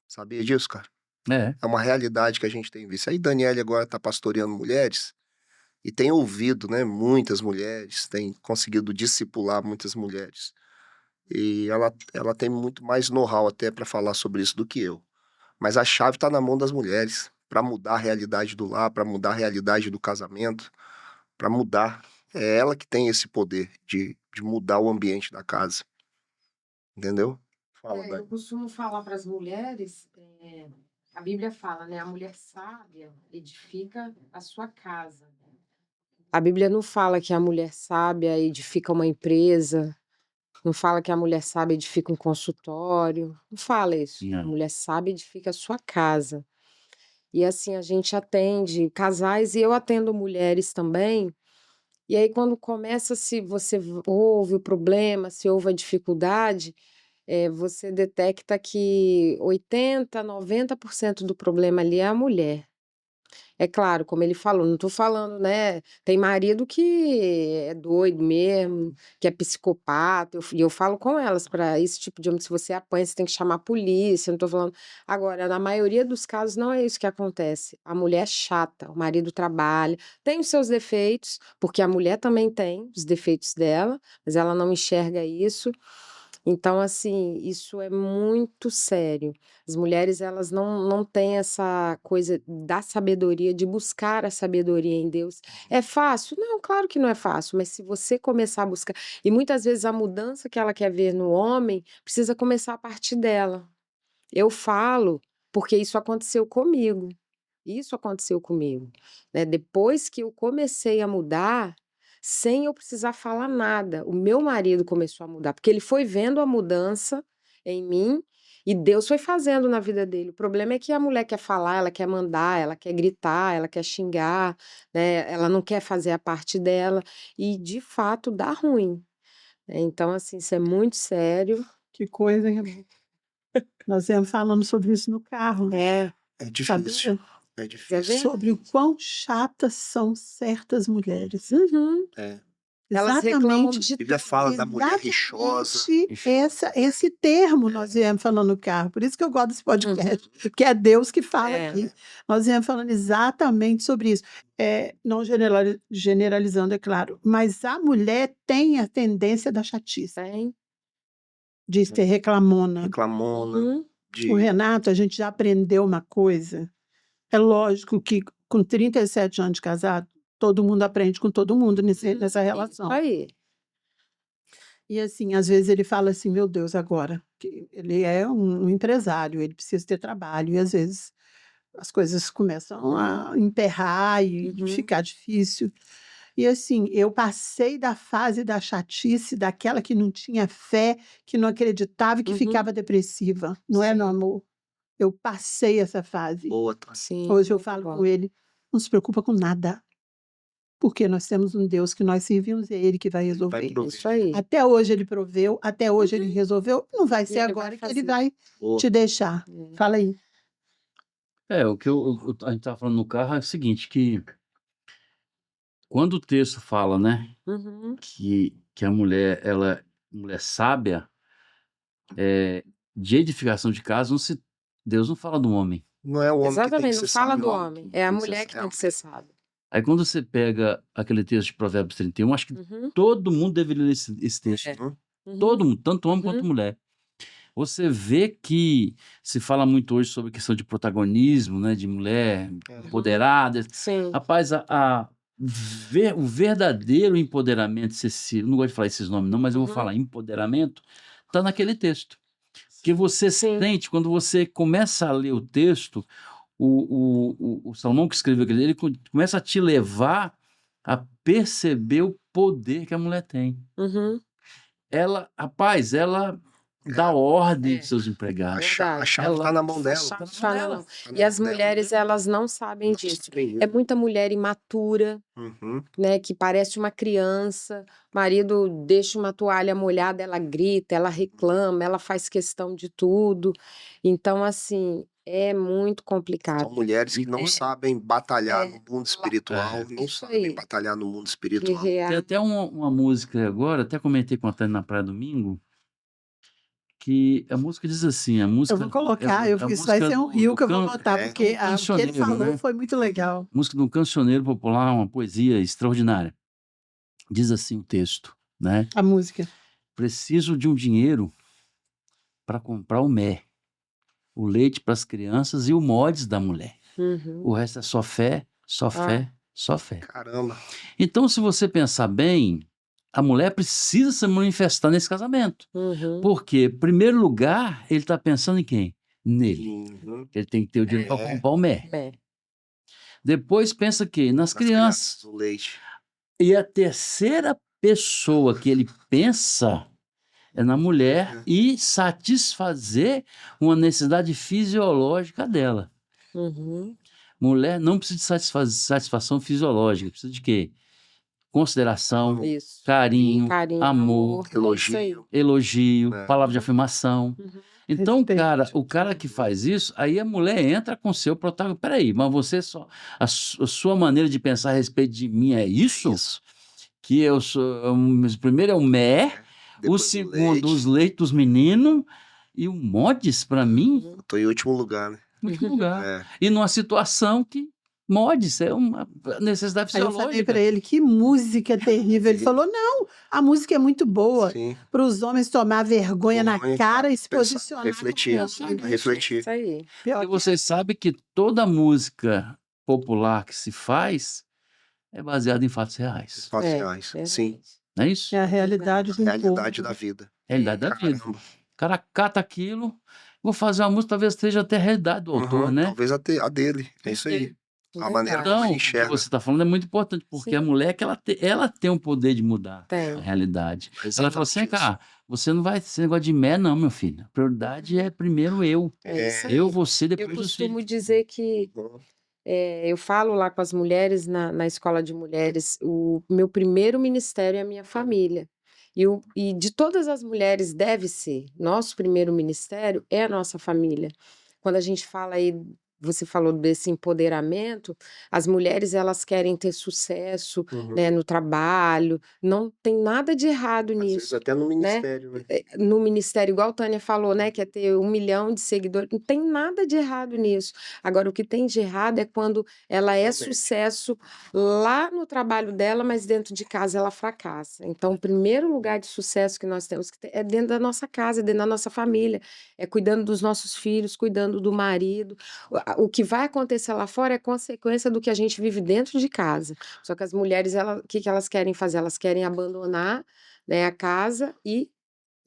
Sabia disso, cara? é. É uma realidade que a gente tem visto. Aí Daniele agora tá pastoreando mulheres e tem ouvido, né, muitas mulheres, tem conseguido discipular muitas mulheres. E ela tem muito mais know-how até para falar sobre isso do que eu. Mas a chave tá na mão das mulheres, para mudar a realidade do lar, para mudar a realidade do casamento, para mudar. É ela que tem esse poder de mudar o ambiente da casa, entendeu? Fala, Eu Dani. costumo falar para as mulheres, a Bíblia fala, né? A mulher sábia edifica a sua casa. A Bíblia não fala que a mulher sábia edifica uma empresa, não fala que a mulher sábia edifica um consultório, não fala isso. A Não. mulher sábia edifica a sua casa. E assim, a gente atende casais e eu atendo mulheres também. E aí, quando começa, se você ouve o problema, se ouve a dificuldade, você detecta que 80, 90% do problema ali é a mulher. É claro, como ele falou, não estou falando, né? Tem marido que é doido mesmo, que é psicopata, e eu falo com elas para esse tipo de homem, se você apanha, você tem que chamar a polícia, não estou falando. Agora, na maioria dos casos, não é isso que acontece. A mulher é chata, o marido trabalha, tem os seus defeitos, porque a mulher também tem os defeitos dela, mas ela não enxerga isso. Então, assim, isso é muito sério. As mulheres, elas não têm essa coisa da sabedoria, de buscar a sabedoria em Deus. É fácil? Não, claro que não é fácil, mas se você começar a buscar. E muitas vezes a mudança que ela quer ver no homem precisa começar a partir dela. Eu falo porque isso aconteceu comigo. Isso aconteceu comigo, né? Depois que eu comecei a mudar, sem eu precisar falar nada, o meu marido começou a mudar, porque ele foi vendo a mudança em mim E Deus foi fazendo na vida dele. O problema é que a mulher quer falar, ela quer mandar, ela quer gritar, ela quer xingar, né? Ela não quer fazer a parte dela. E, de fato, dá ruim. Então, assim, isso é muito sério. Que coisa, hein, amor? Nós viemos falando sobre isso no carro, É, É difícil. sabia? É quer difícil. ver? Sobre o quão chatas são certas mulheres. Uhum. É. Elas reclamam Exatamente, de A Bíblia fala da mulher rixosa. exatamente esse termo nós viemos falando no carro. Por isso que eu gosto desse podcast, porque é Deus que fala É. aqui. Nós viemos falando exatamente sobre isso. Não generalizando, é claro, mas a mulher tem a tendência da chatice, Tem. de ser reclamona. Reclamona. Uhum. O Renato, a gente já aprendeu uma coisa. É lógico que com 37 anos de casado, todo mundo aprende com todo mundo nessa relação. Isso aí. E assim, às vezes ele fala assim, meu Deus, agora, que ele é um empresário, ele precisa ter trabalho, e às vezes as coisas começam a emperrar e Uhum. ficar difícil. E assim, eu passei da fase da chatice, daquela que não tinha fé, que não acreditava e que Uhum. ficava depressiva. Não é, meu Sim. amor? Eu passei essa fase. Boa, Tânia. Sim, Hoje eu muito falo bom. com ele, não se preocupa com nada, porque nós temos um Deus que nós servimos e é Ele que vai Vai resolver. prover. Isso aí. Até hoje Ele proveu, até hoje Ele resolveu, não vai E ser ele vai agora que Ele fazer. vai Boa. te deixar. É. Fala aí. O que a gente estava falando no carro é o seguinte, que quando o texto fala, né, Uhum. que a mulher, ela, mulher sábia, de edificação de casa, Deus não fala do homem. Não é o homem que tem que Exatamente, ser não fala sábio, do não. homem. É a Tem que ser mulher que tem sábio. que ser sábia. Aí quando você pega aquele texto de Provérbios 31, acho que Uhum. todo mundo deveria ler esse texto. É. Uhum. Uhum. Todo mundo, tanto homem quanto Uhum. mulher. Você vê que se fala muito hoje sobre a questão de protagonismo, né, de mulher empoderada. Sim. Rapaz, o verdadeiro empoderamento, não gosto de falar esses nomes não, mas eu vou Uhum. falar empoderamento, está naquele texto. Que você Sim. sente, quando você começa a ler o texto, o Salomão que escreveu aquele, ele começa a te levar a perceber o poder que a mulher tem. Uhum. Rapaz, ela dá ordem É. de seus empregados. A chave Ela- tá na mão A dela. chave Tá na tá mão na dela. mão. Tá na E as mão dela. mulheres, elas não sabem disso. Tem É isso. muita mulher imatura, Uhum. né, que parece uma criança. O marido deixa uma toalha molhada, ela grita, ela reclama, ela faz questão de tudo. Então, assim, é muito São complicado. mulheres que não sabem batalhar É. no mundo espiritual, não Isso sabem aí. batalhar no mundo espiritual. Tem Guerrear. até uma música agora, até comentei com a Tânia na Praia Domingo, que a música diz assim, a Eu música... vou colocar, a isso vai música ser um rio que eu vou botar, é, porque o que ele cancioneiro, falou né? foi muito legal. Música de um cancioneiro popular, uma poesia extraordinária. Diz assim o texto, né? A música. Preciso de um dinheiro para comprar o mé, o leite para as crianças e o mods da mulher. Uhum. O resto é só fé, só fé, só fé. Caramba. Então, se você pensar bem, a mulher precisa se manifestar nesse casamento. Uhum. Porque, em primeiro lugar, ele está pensando em quem? Nele. Uhum. Ele tem que ter o dinheiro para comprar o mé. É. Depois pensa que nas Nas crianças. o leite. E a terceira pessoa que ele pensa é na mulher e satisfazer uma necessidade fisiológica dela. Uhum. Mulher não precisa de satisfação fisiológica, precisa de quê? Consideração, Isso. carinho, Carinho, amor, elogio. elogio, É. palavra de afirmação. Uhum. Então, Respeito. o cara que faz isso, aí a mulher entra com seu protagonismo. Peraí, mas você só. A sua maneira de pensar a respeito de mim é isso? Que eu sou. Primeiro é o mé, o Depois o segundo, leite. os leitos dos meninos, e o mods, para mim, Eu tô em último lugar, né? em último lugar. É. E numa situação que mods é uma necessidade Aí eu falei fisiológica. para ele, que música terrível. Ele falou, não, a música é muito boa Sim. para os homens tomar vergonha na Vergonha, cara e se pensar, posicionar. refletir, como homem. refletir. Isso aí. Pior E que vocês sabem que toda música popular que se faz é baseada em fatos reais. Fatos É, reais. verdade. Sim. Não é isso? é a realidade de um Realidade povo. da vida. Realidade da vida. Caramba. O cara cata aquilo, vou fazer uma música, talvez seja até a realidade do autor, Uhum. né? Talvez a dele. É isso aí. A maneira como Verdade. ele Então, o que enxerga. você está falando é muito importante, porque a Sim, mulher que ela tem o poder de mudar a tem. realidade. Ela falou assim, Exatamente isso. cara, você não vai ser negócio de mé, não, meu filho. A prioridade é primeiro eu. É isso É. Eu, aí. você, Eu depois dos filhos. costumo dizer que Uhum. eu falo lá com as mulheres na escola de mulheres, o meu primeiro ministério é a minha família. E de todas as mulheres deve ser, nosso primeiro ministério é a nossa família. Quando a gente fala aí, você falou desse empoderamento, as mulheres elas querem ter sucesso, né, Uhum. no trabalho, não tem nada de errado Às vezes nisso, até no né? ministério, né? No ministério, igual a Tânia falou, né, que é ter 1 milhão de seguidores, não tem nada de errado nisso. Agora, o que tem de errado é quando ela é Realmente. sucesso lá no trabalho dela, mas dentro de casa ela fracassa. Então, o primeiro lugar de sucesso que nós temos que ter é dentro da nossa casa, dentro da nossa família, é cuidando dos nossos filhos, cuidando do marido. O que vai acontecer lá fora é consequência do que a gente vive dentro de casa. Só que as mulheres, o que elas querem fazer? Elas querem abandonar, né, a casa e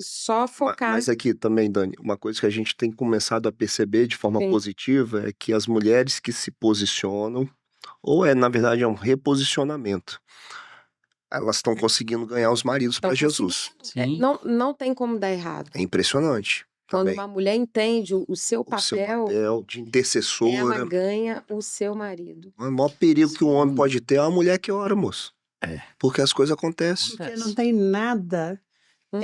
só focar. Mas aqui também, Dani, uma coisa que a gente tem começado a perceber de forma Sim. positiva é que as mulheres que se posicionam, na verdade, é um reposicionamento. Elas estão conseguindo ganhar os maridos Estão para Jesus. Sim. não tem como dar errado. É impressionante Quando também. uma mulher entende o seu O seu papel, papel de ela intercessora. ganha o seu marido. O maior perigo que um homem Sim. pode ter é uma mulher que ora, moço. É. Porque as coisas acontecem. Porque não Acontece. tem nada Uhum.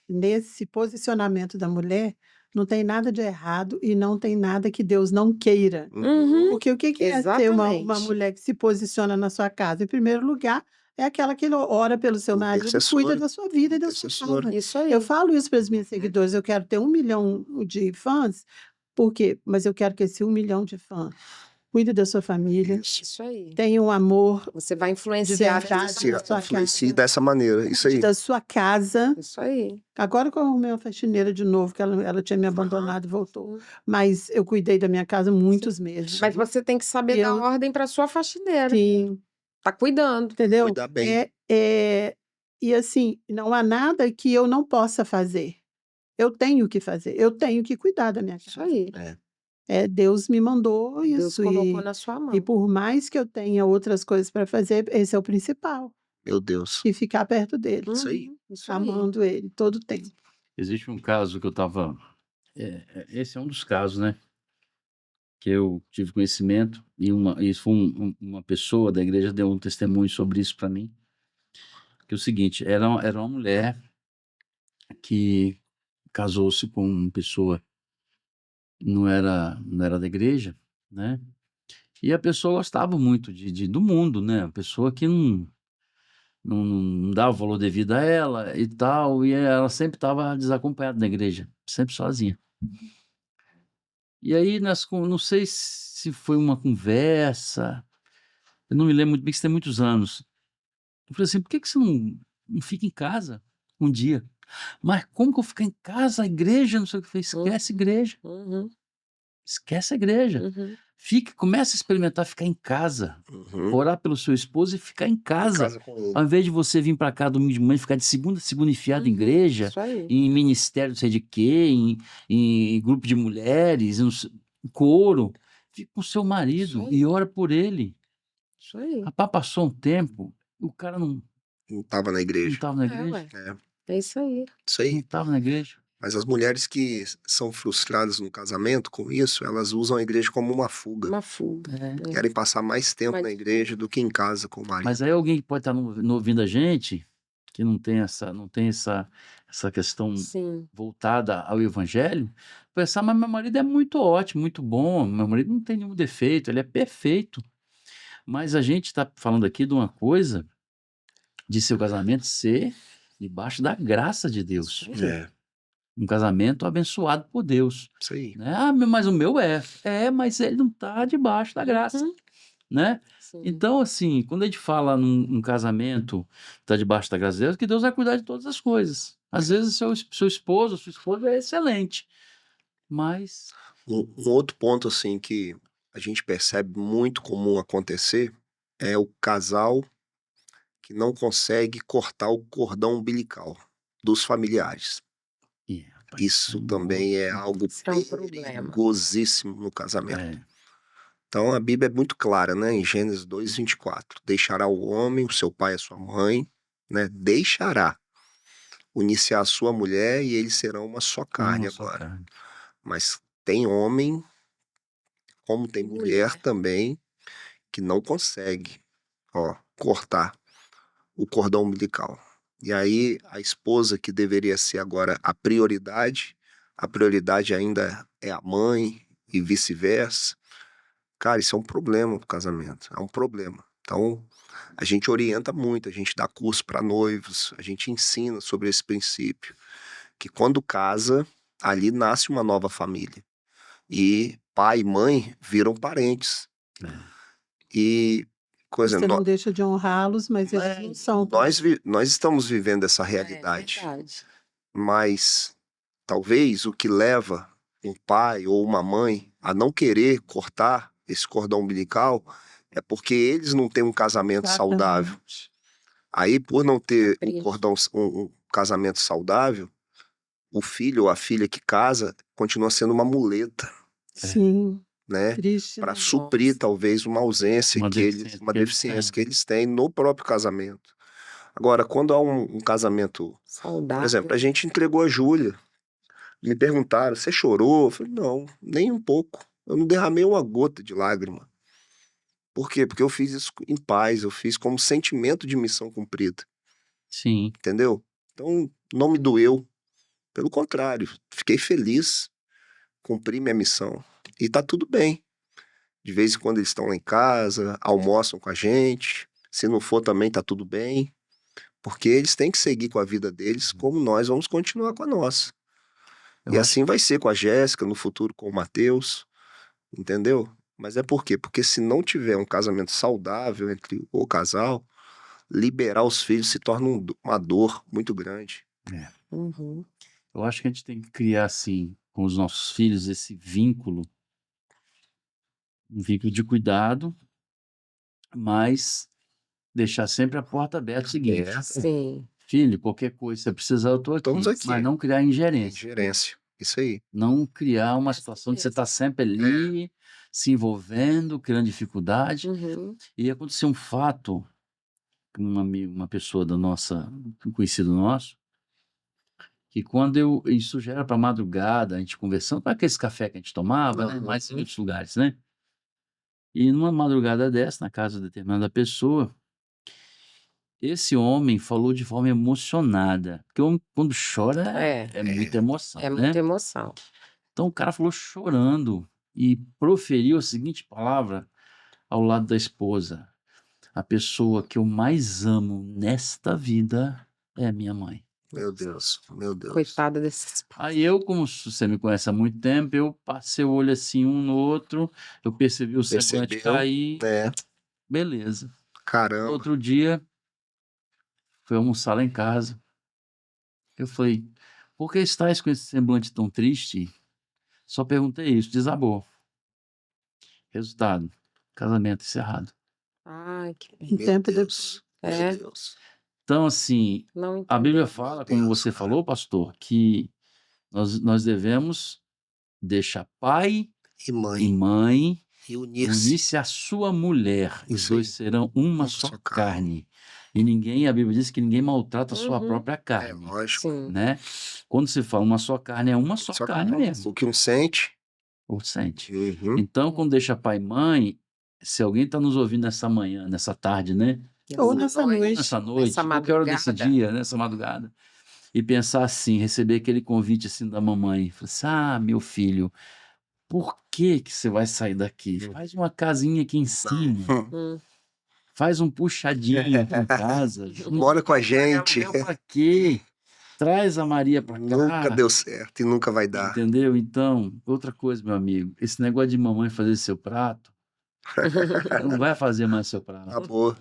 nesse posicionamento da mulher, não tem nada de errado e não tem nada que Deus não queira. Uhum. Porque o que é ser uma Exatamente. mulher que se posiciona na sua casa? Em primeiro lugar, é aquela que ora pelo seu marido e cuida Intercessora. da sua vida e da sua Intercessora. casa. Isso aí. Eu falo isso para as minhas seguidoras, eu quero ter 1 milhão de fãs, por quê? Mas eu quero que esse 1 milhão de fãs cuide da sua família, Isso. Isso aí. tenha um amor Você vai de influenciar verdade na sua Influencie casa, dessa maneira. Isso cuide aí. da sua casa. Isso aí. Agora que eu arrumei uma faxineira de novo, que ela tinha me abandonado e voltou. Mas eu cuidei da minha casa muitos meses. Mas você tem que saber E dar eu, ordem para sua faxineira. sim, Tá cuidando. entendeu? Cuidar bem. E assim, não há nada que eu não possa fazer. Eu tenho que fazer, eu tenho que cuidar da minha Isso casa. aí. Deus me mandou Deus isso. colocou na sua E mão. por mais que eu tenha outras coisas para fazer, esse é o principal. Meu Deus. E ficar perto dele, Isso aí. Uhum. Isso aí. amando ele todo o tempo. Existe um caso que eu estava. Esse é um dos casos, né? Que eu tive conhecimento, e isso foi uma pessoa da igreja deu um testemunho sobre isso para mim. Que é o seguinte: era uma mulher que casou-se com uma pessoa não era da igreja, né? E a pessoa gostava muito do mundo, né? A pessoa que não dava o valor devido a ela e tal, e ela sempre estava desacompanhada da igreja, sempre sozinha. E aí, não sei se foi uma conversa, eu não me lembro muito bem, que isso tem muitos anos. Eu falei assim: por que você não fica em casa um dia? Mas como que eu ficar em casa? A igreja, não sei o que. Eu falei: esquece a igreja, Uhum. esquece a igreja. Uhum. Começa a experimentar ficar em casa, Uhum. orar pelo seu esposo e ficar em Em casa. casa com ele. Ao invés de você vir para cá domingo de manhã e ficar de segunda a segunda enfiado em Uhum. igreja, Isso aí. em ministério não sei de quê, em grupo de mulheres, em coro, fica com o seu marido Isso aí. e ora por ele. Isso aí. Rapaz, passou um tempo, o cara não Não estava na igreja. estava na É, igreja, ué. É. É isso aí. Isso não aí. estava na igreja. Mas as mulheres que são frustradas no casamento com isso, elas usam a igreja como uma fuga. Uma fuga. É. Querem passar mais tempo Mas- na igreja do que em casa com o marido. Mas aí alguém que pode estar ouvindo a gente, que não tem essa questão Sim. voltada ao evangelho, pensar: mas meu marido é muito ótimo, muito bom, meu marido não tem nenhum defeito, ele é perfeito. Mas a gente está falando aqui de uma coisa, de seu casamento ser debaixo da graça de Deus. É, Um casamento abençoado por Deus. isso aí. Né? Mas o meu mas ele não está debaixo da graça. Uhum. Né? Sim. Então, assim, quando a gente fala num casamento que está debaixo da graça de Deus, que Deus vai cuidar de todas as coisas. Às vezes, seu esposo, sua esposa é excelente, mas Um outro ponto, assim, que a gente percebe muito comum acontecer é o casal que não consegue cortar o cordão umbilical dos familiares. rapaz, Isso também é algo Isso é um problema. perigosíssimo no casamento. é, Então a Bíblia é muito clara, né? Em Gênesis 2:24. Deixará o homem, o seu pai e a sua mãe, né? Deixará. Unir-se à sua mulher e eles serão uma só carne Uma só agora. carne. Mas tem homem, como tem mulher também, que não consegue, ó, cortar o cordão umbilical. E aí a esposa que deveria ser agora a prioridade ainda é a mãe e vice-versa. Cara, isso é um problema pro casamento, é um problema. Então, a gente orienta muito, a gente dá curso para noivos, a gente ensina sobre esse princípio, que quando casa, ali nasce uma nova família. E pai e mãe viram parentes. E coisa, Você não deixa de honrá-los, mas eles não são nós estamos vivendo essa É realidade. verdade. Mas talvez o que leva um pai ou uma mãe a não querer cortar esse cordão umbilical é porque eles não têm um casamento saudável. exatamente. Aí, por não ter um Capricho. um casamento saudável, o filho ou a filha que casa continua sendo uma muleta, Sim, né? triste, Para né? suprir Nossa. talvez uma ausência Uma que deficiência uma que eles deficiência têm. que eles têm no próprio casamento. Agora, quando há um casamento, por exemplo, a Saudável. gente entregou a Júlia. Me perguntaram, você chorou? Eu falei, não, nem um pouco. Eu não derramei uma gota de lágrima. Por quê? Porque eu fiz isso em paz, eu fiz como sentimento de missão cumprida, Sim. entendeu? Então, não me doeu. Pelo contrário, fiquei feliz, cumpri minha missão. E tá tudo bem. De vez em quando eles estão lá em casa, almoçam com a gente. Se não for também, tá tudo bem. Porque eles têm que seguir com a vida deles, como nós vamos continuar com a nossa. Eu E acho assim vai ser com a Jéssica, no futuro com o Matheus, entendeu? Mas é por quê? Porque se não tiver um casamento saudável entre o casal, liberar os filhos se torna uma dor muito grande. Uhum. eu acho que a gente tem que criar, assim, com os nossos filhos, esse vínculo, um vínculo de cuidado, mas deixar sempre a porta aberta. O seguinte, Sim. filho, qualquer coisa, se você precisar, eu tô Estamos aqui. aqui. Mas não criar ingerência. Ingerência. Isso aí. Não criar uma Essa situação de você mesmo. estar sempre ali, se envolvendo, criando dificuldade. Uhum. E aconteceu um fato, com uma pessoa da nossa, um conhecido nosso, que quando isso já era para madrugada, a gente conversando, para aqueles café que a gente tomava, né? Mais em outros lugares, né? E numa madrugada dessa, na casa de determinada pessoa, esse homem falou de forma emocionada, porque o homem, quando chora, é muita emoção, É né? muita emoção. Então o cara falou chorando e proferiu a seguinte palavra ao lado da esposa: a pessoa que eu mais amo nesta vida é minha mãe. Meu Deus, meu Deus. Coitada desses Aí eu, como você me conhece há muito tempo, eu passei o olho assim um no outro, eu percebi o semblante Percebeu? cair, É, beleza. No caramba. outro dia, fui almoçar lá em casa. Eu falei, por que estás com esse semblante tão triste? Só perguntei isso, desabou. Resultado, casamento encerrado. Ai, que Um Meu tempo Deus, depois. meu É. Deus. Então, assim, Não a Bíblia entendeu. fala, Meu como Deus, você cara. falou, pastor, que nós devemos deixar pai E e mãe, mãe e unir-se. unir-se à sua mulher. Os Isso dois aí. serão uma Uma só só carne. carne. E ninguém, a Bíblia diz que ninguém maltrata a sua Uhum. própria É carne, lógico. Sim. né? Quando se fala uma só carne, é uma só Só carne carne. mesmo. O que um sente. Ou sente. Uhum. Então, quando deixa pai e mãe, se alguém está nos ouvindo nessa manhã, nessa tarde, né? Ou nessa noite. Nessa noite, Nessa qualquer hora desse madrugada. dia, nessa madrugada, e pensar assim, receber aquele convite assim da mamãe, falar assim, ah, meu filho, por que que você vai sair daqui? Faz uma casinha aqui em cima, Hum. faz um puxadinho aqui em casa, Mora com a gente. para quê? Traz a Maria para Nunca cá, deu certo e nunca vai dar. entendeu? Então, outra coisa, meu amigo, esse negócio de mamãe fazer seu prato, não vai fazer mais seu prato. Acabou.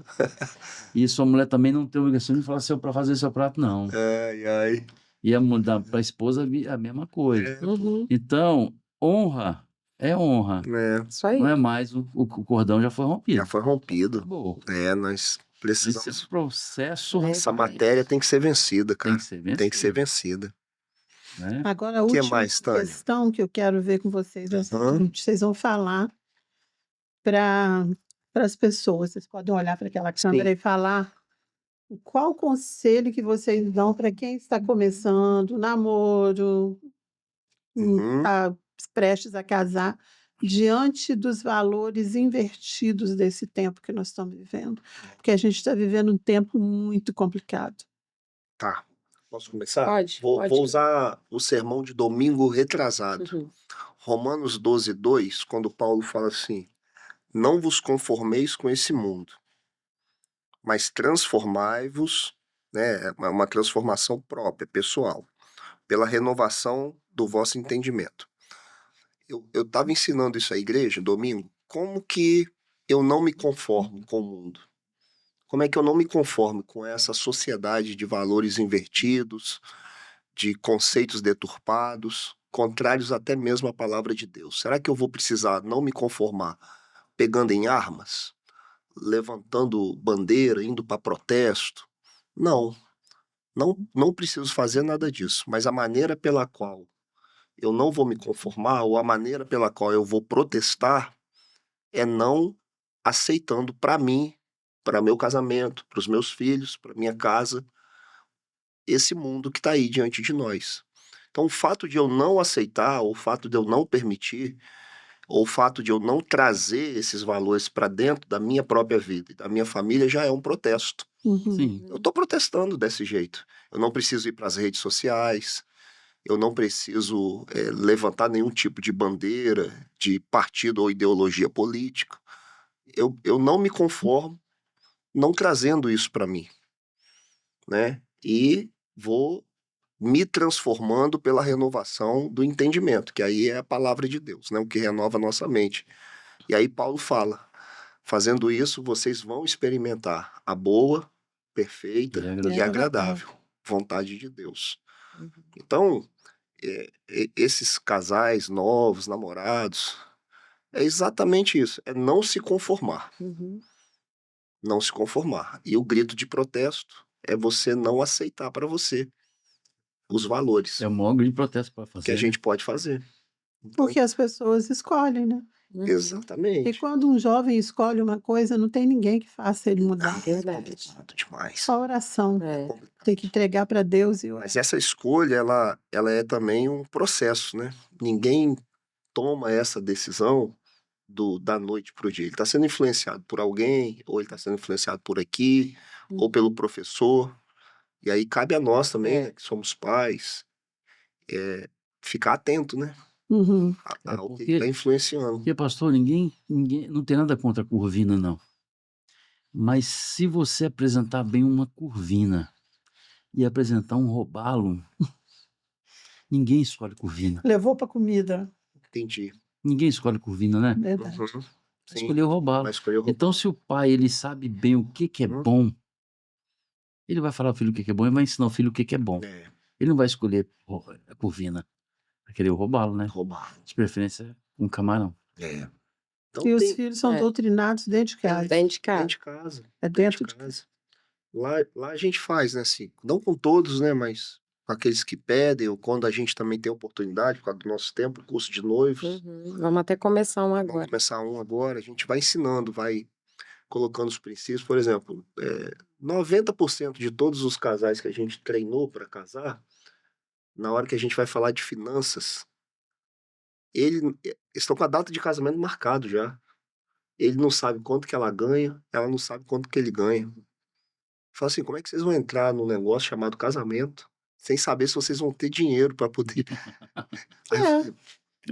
E sua mulher também não tem obrigação de falar para fazer seu prato, não. Ai, ai. E para a esposa a mesma coisa. Uhum. Então, honra é honra. É, Isso aí. Não é mais, o cordão já foi já rompido. foi rompido. Acabou. É, nós precisamos. Esse processo, É. Essa rapaz, matéria tem que ser vencida, tem cara. que ser vencido. Tem que ser vencida. Né? Agora, a O que última mais, Tânia? questão que eu quero ver com vocês é a seguinte: vocês vão falar para as pessoas. Vocês podem olhar para aquela câmera Sim. e falar qual conselho que vocês dão para quem está começando, namoro, Uhum. está prestes a casar, diante dos valores invertidos desse tempo que nós estamos vivendo. Porque a gente está vivendo um tempo muito complicado. Tá. Posso começar? Pode, Vou pode. usar o sermão de domingo retrasado. Uhum. Romanos 12:2, quando Paulo fala assim: não vos conformeis com esse mundo, mas transformai-vos, né? É uma transformação própria, pessoal, pela renovação do vosso entendimento. Eu estava ensinando isso à igreja domingo, como que eu não me conformo com o mundo. Como é que eu não me conformo com essa sociedade de valores invertidos, de conceitos deturpados, contrários até mesmo à palavra de Deus? Será que eu vou precisar não me conformar pegando em armas, levantando bandeira, indo para protesto? Não, não preciso fazer nada disso, mas a maneira pela qual eu não vou me conformar ou a maneira pela qual eu vou protestar é não aceitando para mim, para meu casamento, para os meus filhos, para minha casa, esse mundo que está aí diante de nós. Então, o fato de eu não aceitar, ou o fato de eu não permitir, ou o fato de eu não trazer esses valores para dentro da minha própria vida e da minha família já é um protesto. Uhum. Sim. Eu estou protestando desse jeito. Eu não preciso ir para as redes sociais, eu não preciso levantar nenhum tipo de bandeira, de partido ou ideologia política. Eu não me conformo não trazendo isso para mim, né? E vou me transformando pela renovação do entendimento, que aí é a palavra de Deus, né? O que renova a nossa mente. E aí Paulo fala, fazendo isso, vocês vão experimentar a boa, perfeita E e agradável. agradável vontade de Deus. Uhum. Então, esses casais novos, namorados, é exatamente isso, é não se conformar. Uhum. Não se conformar. E o grito de protesto é você não aceitar para você os valores É o maior grito de protesto para que a fazer, né? gente pode fazer. Então, Porque as pessoas escolhem, né? Uhum. E exatamente. quando um jovem escolhe uma coisa, não tem ninguém que faça ele mudar. É Verdade. complicado demais. Só oração. É. Tem que entregar para Deus e orar. Mas essa escolha, ela é também um processo, né? Ninguém toma essa decisão da noite para o dia. Ele está sendo influenciado por alguém, ou ele está sendo influenciado por aqui, ou pelo professor. E aí cabe a nós também, É. né, que somos pais, ficar atento, né? Uhum. É Ao que porque- está influenciando. Porque, pastor, ninguém não tem nada contra a curvina, não. Mas se você apresentar bem uma curvina e apresentar um robalo, ninguém escolhe curvina. Levou para comida. Entendi. Ninguém escolhe curvina, né? Verdade. Uhum. Vai Sim, escolher o robalo. vai escolher o robalo. Então, se o pai ele sabe bem o que é Uhum. bom, ele vai falar ao filho o que é bom e vai ensinar o filho o que é bom. É, Ele não vai escolher a curvina. Vai querer o robalo, né? roubar. De preferência, um camarão. É. Então E os tem filhos são É. doutrinados dentro de casa. Dentro de casa. dentro de casa. É dentro de casa. Lá a gente faz, né, assim, não com todos, né, mas com aqueles que pedem, ou quando a gente também tem oportunidade, por causa do nosso tempo, curso de noivos. Uhum. Vamos até começar um Vamos agora. começar um agora, a gente vai ensinando, vai colocando os princípios. Por exemplo, 90% de todos os casais que a gente treinou para casar, na hora que a gente vai falar de finanças, eles estão com a data de casamento marcado já. Ele não sabe quanto que ela ganha, ela não sabe quanto que ele ganha. Fala assim, como é que vocês vão entrar num negócio chamado casamento sem saber se vocês vão ter dinheiro para poder... Aí eu falei,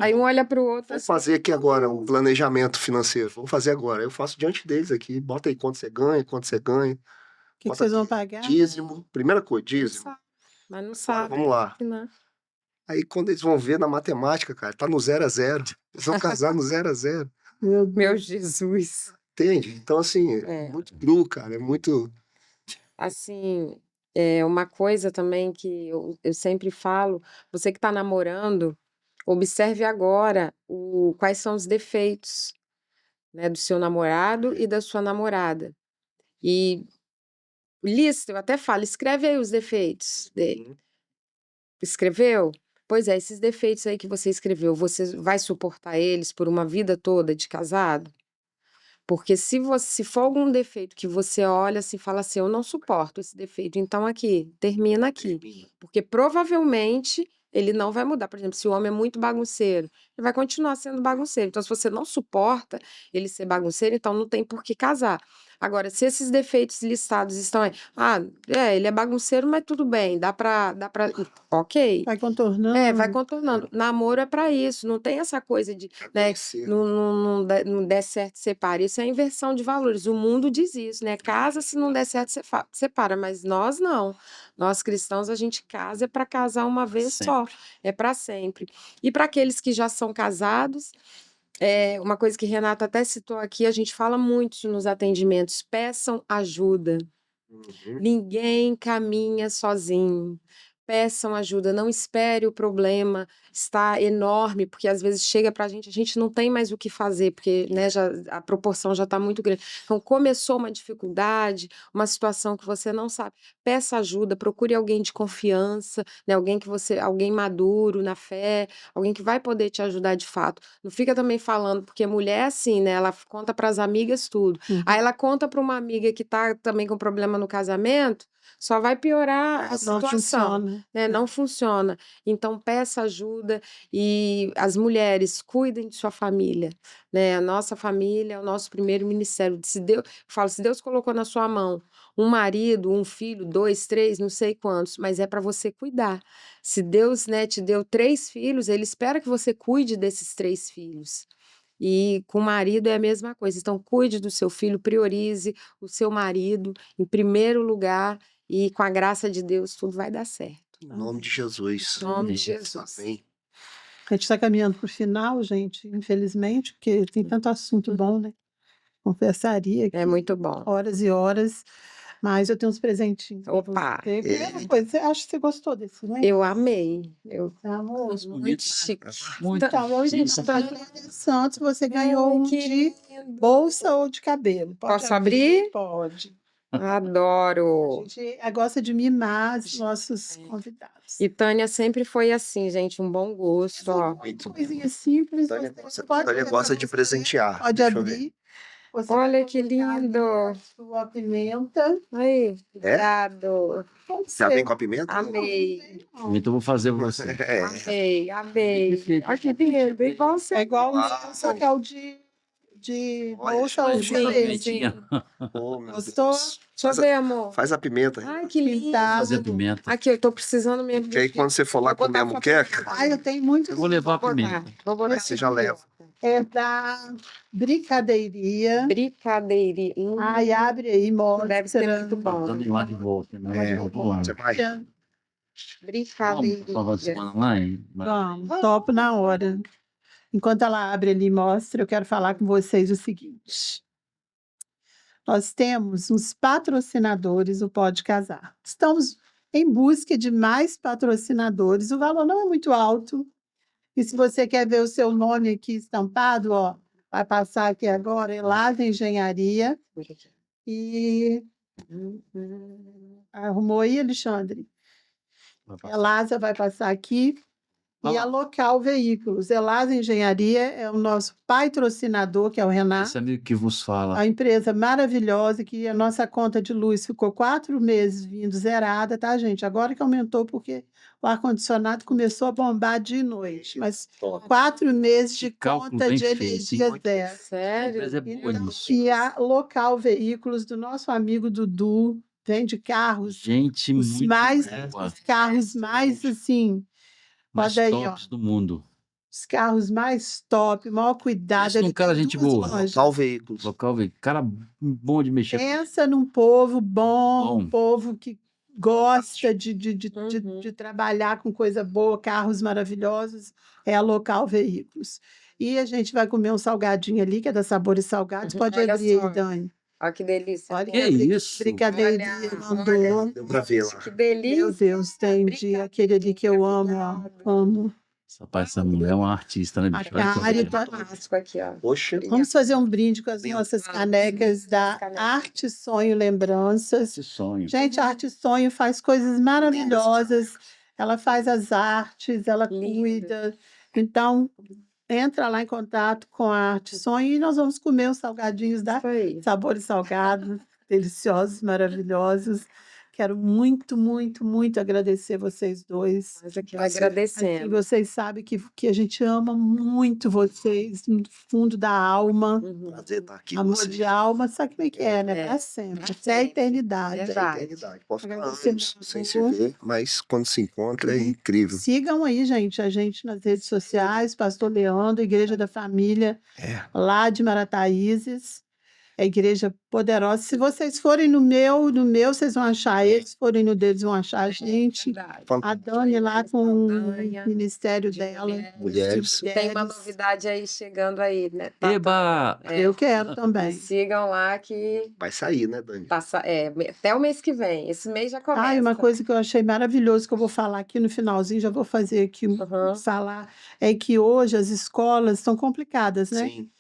Aí um olha pro outro vamos assim. fazer aqui agora um planejamento financeiro. Vamos fazer agora. Eu faço diante deles aqui. Bota aí quanto você ganha, quanto você ganha. O que Bota vocês vão aqui, pagar? dízimo. Primeira coisa, Não dízimo. sabe, mas não Agora, sabe. vamos lá. Não. Aí quando eles vão ver na matemática, cara, tá no 0 a 0. Eles vão casar no 0 a 0. Meu Meu Deus. Jesus. Entende? Então, assim, É. muito cru, cara. É muito... Assim, uma coisa também que eu sempre falo, você que está namorando, observe agora quais são os defeitos, né, do seu namorado e da sua namorada. E lista, eu até falo, escreve aí os defeitos dele. Escreveu? Pois é, esses defeitos aí que você escreveu, você vai suportar eles por uma vida toda de casado? Porque se for algum defeito que você olha assim e fala assim, eu não suporto esse defeito, então aqui, termina aqui. Porque provavelmente ele não vai mudar. Por exemplo, se o homem é muito bagunceiro, ele vai continuar sendo bagunceiro. Então, se você não suporta ele ser bagunceiro, então não tem por que casar. Agora, se esses defeitos listados estão aí, ele é bagunceiro, mas tudo bem, dá pra, ok. Vai Vai contornando. contornando. Namoro é pra isso, não tem essa coisa de, né, não der certo, separa. Isso é inversão de valores. O mundo diz isso, né? Casa, se não der certo, separa, mas nós não. Nós cristãos, a gente casa é para casar uma vez só, é para sempre. E para aqueles que já são casados, uma coisa que Renata até citou aqui, a gente fala muito nos atendimentos, peçam ajuda. Ninguém caminha sozinho. Peçam ajuda, não espere o problema estar enorme, porque às vezes chega para a gente não tem mais o que fazer, porque né, a proporção já está muito grande. Então, começou uma dificuldade, uma situação que você não sabe, peça ajuda, procure alguém de confiança, né, alguém maduro na fé, alguém que vai poder te ajudar de fato. Não fica também falando, porque mulher é assim, né? Ela conta para as amigas tudo. Aí ela conta para uma amiga que está também com problema no casamento, só vai piorar a Não situação, funciona. né? Não funciona. Então, peça ajuda e as mulheres cuidem de sua família, né? A nossa família é o nosso primeiro ministério. Se Deus colocou na sua mão um marido, um filho, 2, 3, não sei quantos, mas é para você cuidar. Se Deus, né, te deu 3 filhos, Ele espera que você cuide desses 3 filhos. E com o marido é a mesma coisa. Então, cuide do seu filho, priorize o seu marido em primeiro lugar e com a graça de Deus tudo vai dar certo. Em nome de Jesus. Em nome de Jesus. Amém. A gente está caminhando para o final, gente, infelizmente, porque tem tanto assunto bom, né? Confessaria É aqui muito bom. horas e horas, mas eu tenho uns presentinhos para Opa! você. Primeira coisa, acho que você gostou desse, não é? Eu amei. Amor, Bonito, Muito né? chique. Muito então, hoje chique. Santos, você ganhou um que de lindo. bolsa ou de cabelo. Pode Posso abrir? Pode. A Adoro. gente gosta de mimar os nossos convidados. E Tânia sempre foi assim, gente, um bom gosto, ó. Muito. Coisinha simples. Tânia Você Tânia levar gosta pra de você, presentear. Pode Deixa eu ver. abrir. Você Olha vai que colocar ali lindo. a sua pimenta. Aí, obrigado. Pode Já vem ser. com a pimenta? Amei. Não. Então eu vou fazer pra você. É. Amei, amei. Olha que lindo, igual você. É igual o meu, Ah, só que é o de Olha, bolsa ou de sim, cabelo. sim. Oh, meu Gostou? Deus. Deixa eu ver, amor. Faz a pimenta. Ai, que lindo. Pintado. Fazer a pimenta. Aqui, eu tô precisando mesmo. Que aí quando você for lá Vou comer a botar muqueca, Ai, eu tenho muito. Eu vou levar a Vou botar. pimenta. Vou botar. você já leva. É da Brincadeiria. Brincadeirinha. Ai, abre aí, mostra. Deve ser muito bom. Dando lá de volta, né? É, Vamos lá. você vai. Vamos Brincadeirinha. pra semana lá, hein? Vamos, topo na hora. Enquanto ela abre ali e mostra, eu quero falar com vocês o seguinte. Nós temos uns patrocinadores do Pode Casar. Estamos em busca de mais patrocinadores. O valor não é muito alto. E se você quer ver o seu nome aqui estampado, ó, vai passar aqui agora, Elasa Engenharia. E arrumou aí, Alexandre? Elasa vai passar aqui. E a Local Veículos. Elasa Engenharia é o nosso patrocinador, que é o Renato. Esse amigo que vos fala. A empresa maravilhosa, que a nossa conta de luz ficou 4 meses vindo zerada, tá, gente? Agora que aumentou, porque o ar-condicionado começou a bombar de noite. Mas 4 meses de Cálculo conta bem de feito, energia hein? zero. A Sério? empresa é boa nisso. E a Local Veículos, do nosso amigo Dudu, vende carros, Gente os muito mais, boa. os carros mais, assim, Mais olha aí, ó. tops do mundo. Os carros mais top, maior cuidado. Pensa num Ele cara tem gente 2 boa. lojas. Local Veículos. Local, velho. Cara bom de mexer. Pensa num povo bom, um Bom. povo que gosta de Uhum. trabalhar com coisa boa, carros maravilhosos, é a Local Veículos. E a gente vai comer um salgadinho ali, que é da Sabores Salgados. Pode Olha abrir só. aí, Dani. Olha que delícia. Olha Que que isso? brincadeirinha Olha, mandou. Deu pra ver lá. Que Meu delícia. Deus, tem aquele ali que eu amo, ó, amo. Essa mulher é uma artista, né, A bicho? Olha que Kari coisa. tá- Clássico aqui, ó. Poxa. Vamos fazer um brinde com as Lindo. nossas Vamos. canecas da Canecas. Arte Sonho Lembranças. Esse sonho. Gente, a Arte Sonho faz coisas maravilhosas. Ela faz as artes, ela Lindo. cuida. Então, entra lá em contato com a Arte Sonho e nós vamos comer os salgadinhos da Isso aí. Sabores Salgados, deliciosos, maravilhosos. Quero muito, muito, muito agradecer vocês dois. Nós aqui Prazer. Assim, agradecemos. vocês sabem que a gente ama muito vocês, no fundo da alma. Uhum. Prazer estar aqui com Amor vocês. de alma, sabe como é que é, né? É, Para sempre, pra até a sempre. eternidade. Até a Verdade. eternidade. Pode ficar Agradecer anos sem se muito. ver, mas quando se encontra é incrível. Sigam aí, gente, a gente nas redes sociais, Pastor Leandro, Igreja da Família, É. lá de Marataízes. É igreja poderosa. Se vocês forem no meu, vocês vão achar eles. Se forem no deles, vão achar a gente. Verdade. A Dani lá com o Saldanha, ministério de dela. Mulheres. de Tem uma mulheres. novidade aí chegando aí, né? Tá, Eba! É. Eu quero Me também. sigam lá que Vai sair, né, Dani? passa, até o mês que vem. Esse mês já começa. Ah, e uma coisa que eu achei maravilhoso que eu vou falar aqui no finalzinho, já vou fazer aqui Uhum. falar, é que hoje as escolas estão complicadas, né? Sim.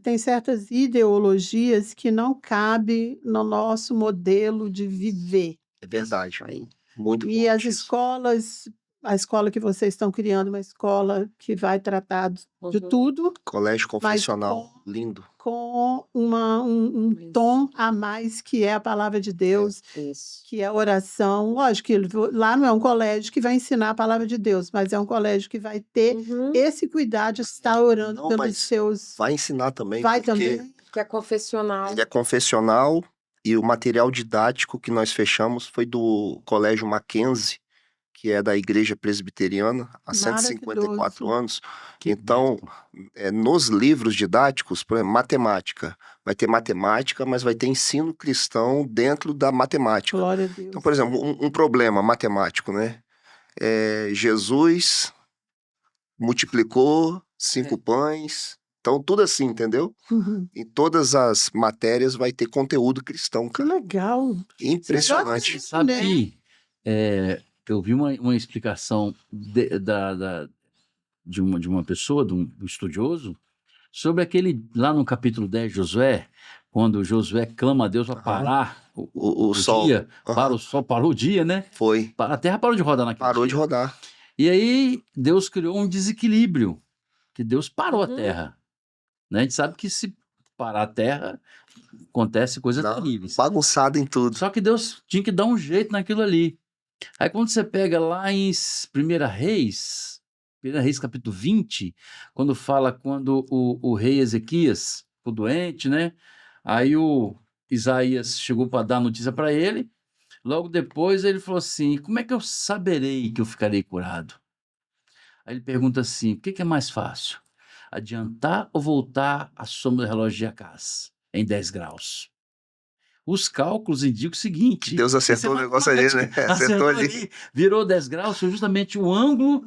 Tem certas ideologias que não cabem no nosso modelo de viver. É verdade. Aí. Muito E as forte isso. escolas, a escola que vocês estão criando, uma escola que vai tratar de Uhum. tudo, Colégio mas confessional. Lindo. com um Isso. tom a mais, que é a palavra de Deus, Isso. que é a oração. Lógico que lá não é um colégio que vai ensinar a palavra de Deus, mas é um colégio que vai ter Uhum. esse cuidado de estar orando Não, pelos mas seus. Vai ensinar também, Vai porque também. Que é confessional. ele é confessional e o material didático que nós fechamos foi do Colégio Mackenzie, que é da Igreja Presbiteriana, há 154 Maravilhoso. anos. Que Então, nos livros didáticos, por exemplo, matemática, vai ter matemática, mas vai ter ensino cristão dentro da matemática. Glória a Deus. Então, por exemplo, um problema matemático, né? Jesus multiplicou 5 pães. Então, tudo assim, entendeu? Uhum. Em todas as matérias vai ter conteúdo cristão, Que cara. legal. Impressionante. Você Sabe né? que eu vi uma explicação de uma pessoa, de um estudioso, sobre aquele, lá no capítulo 10 de Josué, quando Josué clama a Deus para Aham. parar O sol. dia, Aham. para o sol, parou o dia, né? Foi. A terra parou de rodar naquele Parou de dia. rodar. E aí Deus criou um desequilíbrio, que Deus parou a Uhum. terra. Né? A gente sabe que se parar a terra, acontece coisas Não, terríveis. bagunçado em tudo. Só que Deus tinha que dar um jeito naquilo ali. Aí quando você pega lá em 1 Reis capítulo 20, quando fala quando o rei Ezequias ficou doente, né? Aí o Isaías chegou para dar notícia para ele. Logo depois ele falou assim: como é que eu saberei que eu ficarei curado? Aí ele pergunta assim: o que é mais fácil? Adiantar ou voltar à sombra do relógio de Acás, em 10 graus? Os cálculos indicam o seguinte: Deus acertou o esse é negócio ali, né? matemático. Acertou ali Virou 10 graus, foi justamente o ângulo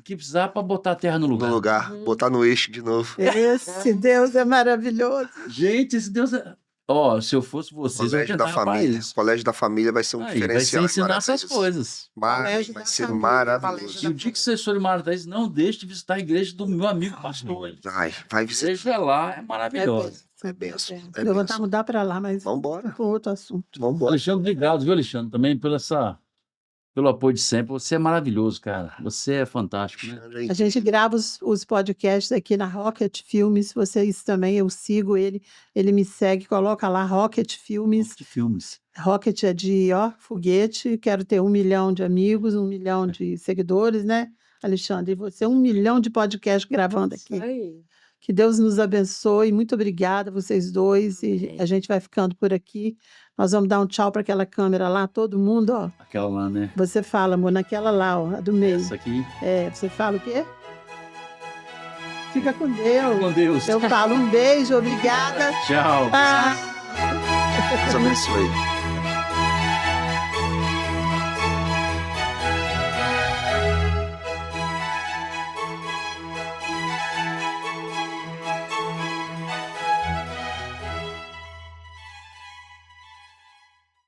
que precisava para botar a terra no no lugar. lugar. Uhum. Botar no eixo de novo. Esse Deus é maravilhoso. Gente, esse Deus é... Ó, se eu fosse vocês, eu ia Colégio da tentar para família. isso. Colégio da família vai ser um Aí, vai ser diferencial. em ensinar essas Marataízes. coisas. Colégio Vai da ser família, maravilhoso. E o dia que vocês forem em Marataízes, não deixe de visitar a igreja do meu amigo pastor. Vai A visitar. igreja lá é maravilhosa. É benção. É Eu vou benção. mudar para lá, mas Vambora. com outro assunto. Vambora. Alexandre, obrigado, viu, Alexandre, também pelo apoio de sempre. Você é maravilhoso, cara. Você é fantástico, né? Alexandre, A gente grava os podcasts aqui na Rocket Filmes. Vocês também, eu sigo ele me segue, coloca lá Rocket Filmes. De filmes. Rocket é de foguete. Quero ter 1 milhão de amigos, 1 milhão de seguidores, né, Alexandre? E você, 1 milhão de podcasts gravando Isso aqui. aí. Que Deus nos abençoe. Muito obrigada, vocês dois. E Amém. a gente vai ficando por aqui. Nós vamos dar um tchau para aquela câmera lá, todo mundo, ó. Aquela lá, né? Você fala, amor, naquela lá, ó, a do meio. Essa aqui. Você fala o quê? Fica com Deus. Com Deus. Eu falo um beijo, obrigada. Tchau. Ah. Deus abençoe.